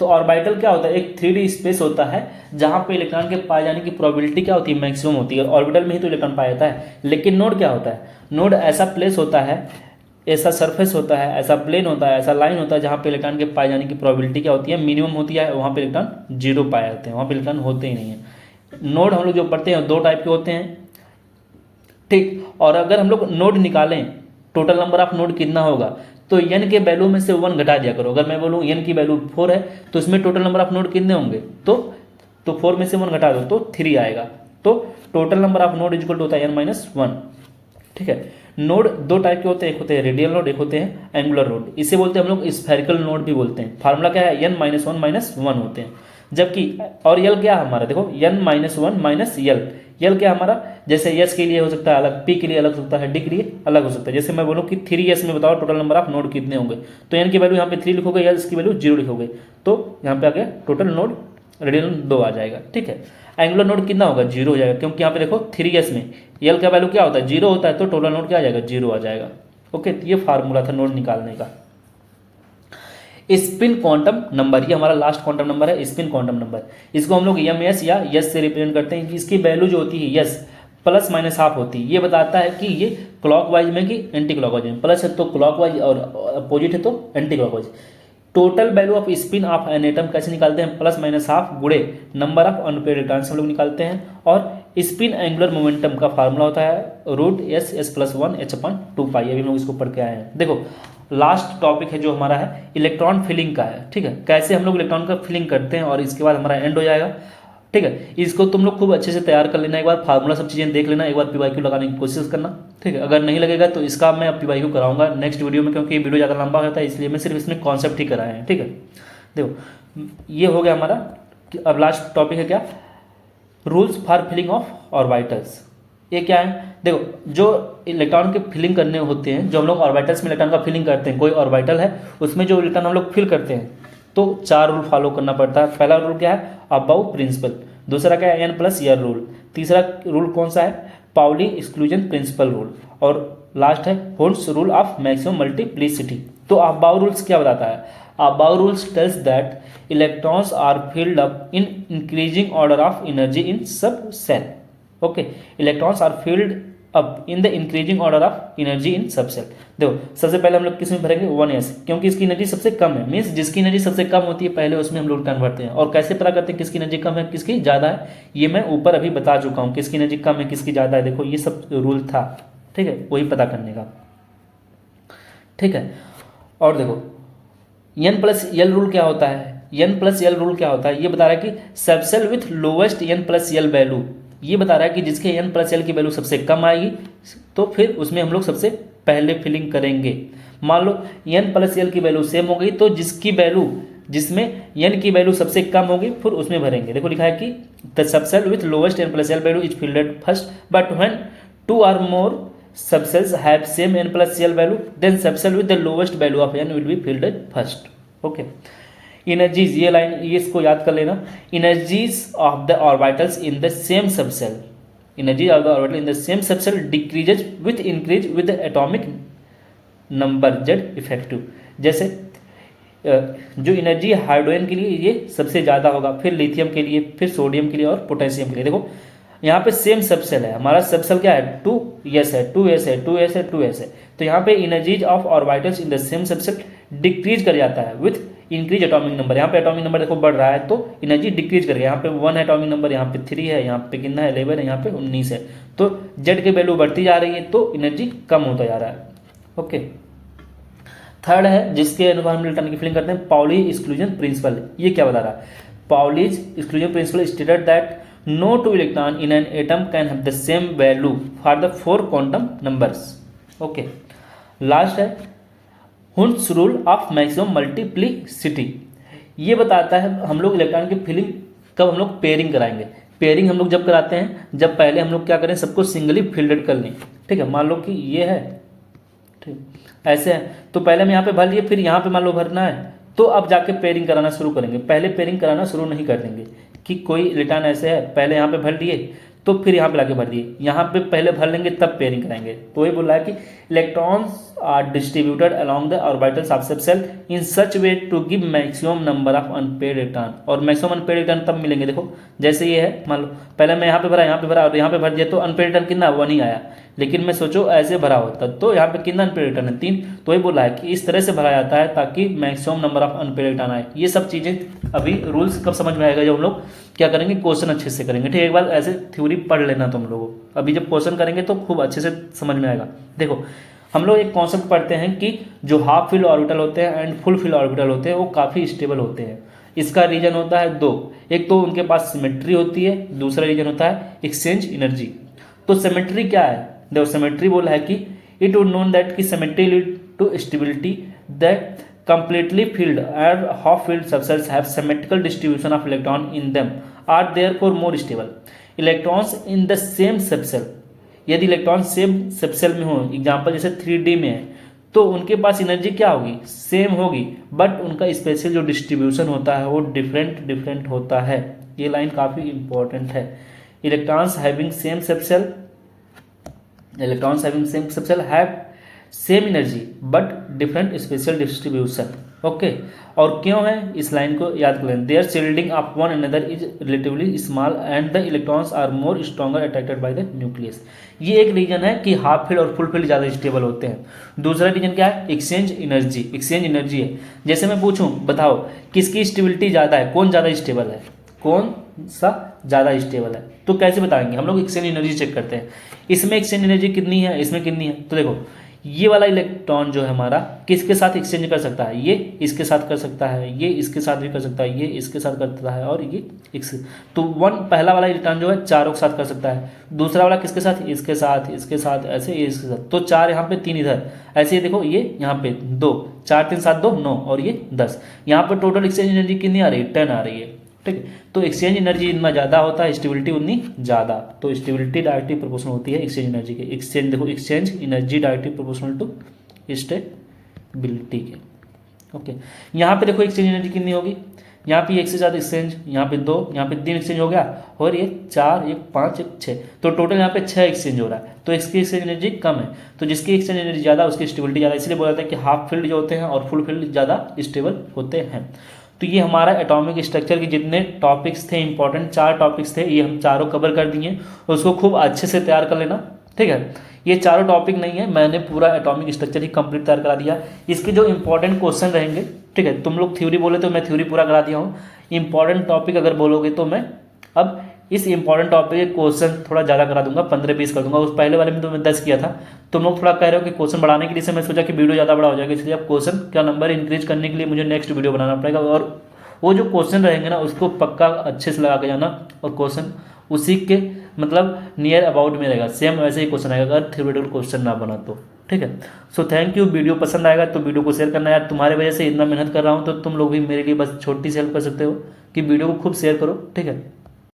तो ऑर्बिटल क्या होता है, एक 3D स्पेस होता है जहाँ पे इलेक्ट्रॉन के पाए जाने की प्रोबेबिलिटी क्या होती है, मैक्सिमम होती है। ऑर्बिटल में ही तो इलेक्ट्रॉन पाया जाता है। लेकिन नोड क्या होता है, नोड ऐसा प्लेस होता है, ऐसा सरफेस होता है, ऐसा प्लेन होता है, ऐसा लाइन होता है जहाँ पे इलेक्ट्रॉन के पाए जाने की प्रोबेबिलिटी क्या होती है, मिनिमम होती है, वहाँ पे इलेक्ट्रॉन 0 पाए जाते हैं, वहाँ पे इलेक्ट्रॉन होते ही नहीं है। नोड हम लोग जो पढ़ते हैं 2 टाइप के होते हैं, ठीक। और अगर हम लोग नोड निकालें, टोटल नंबर ऑफ नोड कितना होगा, तो n के वैल्यू में से 1 घटा दिया करो। अगर मैं बोलूँ n की वैल्यू 4 है तो इसमें टोटल नंबर ऑफ नोड कितने होंगे, तो 4 में से 1 घटा दो तो 3 आएगा, तो total number of node equal to होता है n-1, ठीक है। नोड 2 टाइप के होते हैं, एक होते हैं रेडियल नोड, एक होते हैं एंगुलर नोड। इसे बोलते हैं हम लोग स्फेरिकल नोड भी बोलते हैं। फार्मूला क्या है, n-1 होते हैं, जबकि और यल क्या है हमारा, देखो n-1 यल, यल क्या हमारा, जैसे यस के लिए हो सकता है अलग, पी के लिए अलग हो सकता है, डी के लिए अलग हो सकता है। जैसे मैं बोलूँ कि 3s में बताओ टोटल नंबर ऑफ नोड कितने होंगे, तो एन की वैल्यू यहाँ पे 3 लिखोगे, यस की वैल्यू 0 लिखोगे, तो यहाँ पे आ गया टोटल नोड रेडियल 2 आ जाएगा, ठीक है। एंगुलर नोड कितना होगा, 0 हो जाएगा, क्योंकि यहाँ पे देखो 3s में यल का वैल्यू क्या होता है, 0 होता है, तो टोटल नोड क्या आ जाएगा, 0 आ जाएगा। ओके, तो ये फार्मूला था नोड निकालने का। स्पिन क्वांटम नंबर, ये हमारा लास्ट क्वांटम नंबर है, स्पिन क्वांटम नंबर। इसको हम लोग ms या यस से रिप्रेजेंट करते हैं कि इसकी वैल्यू जो होती है यस ±½ होती है। ये बताता है कि ये क्लॉकवाइज में कि एंटी क्लॉकवाइज में, प्लस है तो क्लॉकवाइज और अपोजिट है तो anti clockwise. Total value off spin off an atom कैसे निकालते हैं, ±½ गुणे नंबर ऑफ अनपेयर्ड इलेक्ट्रॉन्स हम लोग निकालते हैं। और स्पिन एंगुलर मोमेंटम का फार्मूला होता है √s+1 h/2π, ये भी हम लोग इसको पढ़ के आए हैं। देखो लास्ट टॉपिक है जो हमारा है इलेक्ट्रॉन फिलिंग का है, ठीक है, कैसे हम लोग इलेक्ट्रॉन का फिलिंग करते हैं, और इसके बाद हमारा एंड हो जाएगा। ठीक है। इसको तुम लोग खूब अच्छे से तैयार कर लेना, एक बार फार्मूला सब चीज़ें देख लेना, एक बार पीवाईक्यू लगाने की कोशिश करना, ठीक है। अगर नहीं लगेगा तो इसका मैं पीवाईक्यू कराऊंगा नेक्स्ट वीडियो में, क्योंकि ये वीडियो ज़्यादा लंबा होता है, इसलिए मैं सिर्फ इसमें कॉन्सेप्ट ही कराए हैं, ठीक है। देखो ये हो गया हमारा। अब लास्ट टॉपिक है क्या, rules for filling of orbitals. ये क्या है, देखो जो इलेक्ट्रॉन के फिलिंग करने होते हैं, जो हम लोग ऑर्बिटल्स में इलेक्ट्रॉन का फिलिंग करते हैं, कोई ऑर्बिटल है उसमें जो इलेक्ट्रॉन हम लोग फिल करते हैं, तो 4 रूल फॉलो करना पड़ता है। पहला रूल क्या है, अबाउ प्रिंसिपल। दूसरा क्या है, n+l रूल। तीसरा रूल कौन सा है, पाउली एक्सक्लूजन प्रिंसिपल रूल। और लास्ट है Hund's rule of maximum multiplicity. तो अबाउ रूल्स क्या बताता है, Aufbau rules tells that electrons are filled up in increasing order of energy in sub shell. Okay, electrons are filled up in the increasing order of energy in sub shell. देखो सबसे पहले हम लोग किस में भरेंगे, 1s, क्योंकि इसकी एनर्जी सबसे कम है, मीन्स जिसकी एनर्जी सबसे कम होती है पहले उसमें हम लोग टर्न भरते हैं। और कैसे पता करते हैं किसकी एनर्जी कम है किसकी ज़्यादा है, ये मैं ऊपर अभी बता चुका हूँ, किसकी एनर्जी कम है किसकी ज़्यादा है। देखो ये सब रूल था, ठीक है, वही पता करने का, ठीक है। और देखो n+l रूल क्या होता है, n+l रूल क्या होता है, ये बता रहा है कि subshell with lowest n+l value, ये बता रहा है कि जिसके n+l की वैल्यू सबसे कम आएगी तो फिर उसमें हम लोग सबसे पहले फिलिंग करेंगे। मान लो n+l की वैल्यू सेम हो गई तो जिसकी वैल्यू, जिसमें n की वैल्यू सबसे कम होगी फिर उसमें भरेंगे। देखो लिखा है कि the subshell with lowest n+l value is fielded first, but when 2 or more subcells have same n+l value, then subcell with the lowest value of n will be filled first. Okay. Energies, ये line ये इसको याद कर लेना, energies of the orbitals in the same subcell, energy of the orbital in the same subcell decreases with increase with the atomic number z effective। जैसे जो energy hydrogen के लिए ये सबसे ज़्यादा होगा, फिर लिथियम के लिए, फिर सोडियम के लिए और पोटेशियम के लिए। देखो यहाँ पे सेम सबसेल है, हमारा सबसेल क्या है, 2s है, 2s है, 2s है, 2s है। तो यहाँ पे energies of orbitals in the same subshell decrease कर जाता है विथ इंक्रीज एटॉमिक नंबर। यहाँ पे एटॉमिक नंबर देखो बढ़ रहा है तो एनर्जी डिक्रीज करेगा। यहाँ पे 1 एटॉमिक नंबर, यहाँ पे 3 है, यहाँ पे कितना है 11 है, यहाँ पे 19 है। तो जेड की वैल्यू बढ़ती जा रही है तो एनर्जी कम होता जा रहा है। ओके, थर्ड है जिसके अनुसार हम इलेक्ट्रॉन की फिलिंग करते हैं, पाउली एक्सक्लूजन प्रिंसिपल। ये क्या बता रहा है, Pauli's exclusion principle stated that no two electron in an atom can have the same value for the 4 quantum numbers. Okay, last है Hund's rule of maximum multiplicity। ये बताता है हम लोग इलेक्ट्रॉन की फिलिंग कब हम लोग पेयरिंग कराएंगे। पेयरिंग हम लोग जब कराते हैं जब पहले हम लोग क्या करें, सबको सिंगली फिल्डेड कर लें, ठीक है। मान लो कि ये है, ठीक ऐसे है, तो पहले हम यहाँ पे भर लिए, फिर यहाँ पे मान लो भरना है, तो अब जाके पेयरिंग कराना शुरू करेंगे। पहले पेयरिंग कराना शुरू नहीं कर देंगे कि कोई इलेक्ट्रॉन ऐसे है पहले यहाँ पे भर दिए तो फिर यहाँ पे लाके भर दिए, यहाँ पे पहले भर लेंगे तब पेयरिंग कराएंगे। तो ये बोल रहा है कि electrons are distributed along the orbitals of subshell in such way to give maximum number of unpaired electron. और मैक्सिमम अनपेड इलेक्ट्रॉन तब मिलेंगे, देखो जैसे ये है, मान लो पहले मैं यहाँ पे भरा, यहाँ पे भरा और यहाँ पे भर दिया तो अनपेड इलेक्ट्रॉन कितना 1 ही आया, लेकिन मैं सोचो ऐसे भरा होता तो यहाँ पे कितना अनपेड इलेक्ट्रॉन है 3। तो ये बोला है कि इस तरह से भरा जाता है ताकि maximum number of unpaired electron आए। ये सब चीज़ें अभी रूल्स कब समझ में आएगा, जब हम लोग क्या करेंगे, क्वेश्चन अच्छे से करेंगे, ठीक है। एक बार ऐसे थ्योरी पढ़ लेना तुम लोगों, अभी जब क्वेश्चन करेंगे तो खूब अच्छे से समझ में आएगा। देखो हम लोग एक कॉन्सेप्ट पढ़ते हैं कि जो हाफ फिल ऑर्बिटल होते हैं एंड फुल फिल ऑर्बिटल होते हैं वो काफ़ी स्टेबल होते हैं। इसका रीजन होता है 2, एक तो उनके पास सिमेट्री होती है, दूसरा रीजन होता है एक्सचेंज एनर्जी। तो सिमेट्री क्या है, देखो सिमेट्री बोला है कि इट वुड नोन दैट कि symmetry lead to stability that completely filled and half filled subcells have symmetrical distribution of electron in them are therefore more stable। electrons in the same subcell, यदि electron same subshell में हो, example जैसे 3D में है, तो उनके पास energy क्या होगी, सेम होगी, बट उनका स्पेशल जो डिस्ट्रीब्यूशन होता है वो डिफरेंट होता है। ये लाइन काफ़ी इंपॉर्टेंट है। Electrons having same subshell have same energy but different special distribution. Okay, और क्यों है इस लाइन को याद कर लें, there shielding of one another is relatively small and the electrons are more stronger attracted by the nucleus. ये एक रीजन है कि हाफ फील्ड और फुल फील्ड ज़्यादा स्टेबल होते हैं। दूसरा रीजन क्या है, एक्सचेंज एनर्जी है। जैसे मैं पूछूं बताओ किसकी स्टेबिलिटी ज़्यादा है, कौन ज़्यादा स्टेबल है, कौन सा ज़्यादा स्टेबल है, तो कैसे बताएंगे, हम लोग एक्सचेंज एनर्जी चेक करते हैं। इसमें एक्सचेंज एनर्जी कितनी है, इसमें कितनी है, तो देखो ये वाला इलेक्ट्रॉन जो है हमारा किसके साथ एक्सचेंज कर सकता है, ये इसके साथ कर सकता है, ये इसके साथ भी कर सकता है, ये इसके साथ कर सकता है और ये इसके। तो पहला वाला इलेक्ट्रॉन जो है चारों के साथ कर सकता है, दूसरा वाला किसके साथ, इसके साथ, इसके साथ, ऐसे ये इसके साथ। तो 4 यहाँ पे 3 इधर, ऐसे ही देखो ये यहाँ पे 2, 4 3 7 2 9 और ये 10। यहाँ पर टोटल एक्सचेंज एनर्जी कितनी आ रही है, 10 आ रही है। ठीक है, तो एक्सचेंज एनर्जी इतना ज़्यादा होता है, स्टेबिलिटी उतनी ज़्यादा। तो स्टेबिलिटी डायरेक्टली प्रोपोर्शनल होती है एक्सचेंज एनर्जी के। एक्सचेंज देखो, exchange energy directly proportional to stability के। ओके, यहाँ पे देखो एक्सचेंज एनर्जी कितनी होगी, यहाँ पे एक से ज़्यादा एक्सचेंज, यहाँ पे 2, यहाँ पे 3 एक्सचेंज हो गया और ये 4, एक 5, एक 6, तो टोटल यहाँ पे 6 एक्सचेंज हो रहा है। तो इसकी एक्सचेंज एनर्जी कम है, तो जिसकी एक्सचेंज एनर्जी ज़्यादा उसकी स्टेबिलिटी ज़्यादा, इसलिए बोला जाता है कि हाफ फील्ड जो होते हैं और फुल फील्ड ज़्यादा स्टेबल होते हैं। तो ये हमारा एटॉमिक स्ट्रक्चर के जितने टॉपिक्स थे इंपॉर्टेंट, 4 टॉपिक्स थे, ये हम चारों कवर कर दिए। उसको खूब अच्छे से तैयार कर लेना। ठीक है, ये चारों टॉपिक नहीं है, मैंने पूरा एटॉमिक स्ट्रक्चर ही कंप्लीट तैयार करा दिया। इसके जो इंपॉर्टेंट क्वेश्चन रहेंगे, ठीक है, तुम लोग थ्योरी बोले तो मैं थ्योरी पूरा करा दिया हूँ। इंपॉर्टेंट टॉपिक अगर बोलोगे तो मैं अब इस इंपॉर्टेंट टॉपिक के क्वेश्चन थोड़ा ज़्यादा करा दूंगा, 15-20 कर दूंगा। उस पहले वाले में तो मैं 10 किया था। तुम लोग थोड़ा कह रहे हो कि क्वेश्चन बढ़ाने के लिए से मैं सोचा कि वीडियो ज़्यादा बड़ा हो जाएगा, इसलिए अब क्वेश्चन का नंबर इंक्रीज करने के लिए मुझे नेक्स्ट वीडियो बनाना पड़ेगा। और वो जो क्वेश्चन रहेंगे ना उसको पक्का अच्छे से लगा के जाना, और क्वेश्चन उसी के मतलब नियर अबाउट में रहेगा, सेम वैसे ही क्वेश्चन आएगा अगर थ्योरेटिकल क्वेश्चन ना बना तो। ठीक है, सो थैंक यू। वीडियो पसंद आएगा तो वीडियो को शेयर करना यार, तुम्हारे वजह से इतना मेहनत कर रहा हूँ तो तुम लोग भी मेरे लिए बस छोटी सी हेल्प कर सकते हो कि वीडियो को खूब शेयर करो। ठीक है।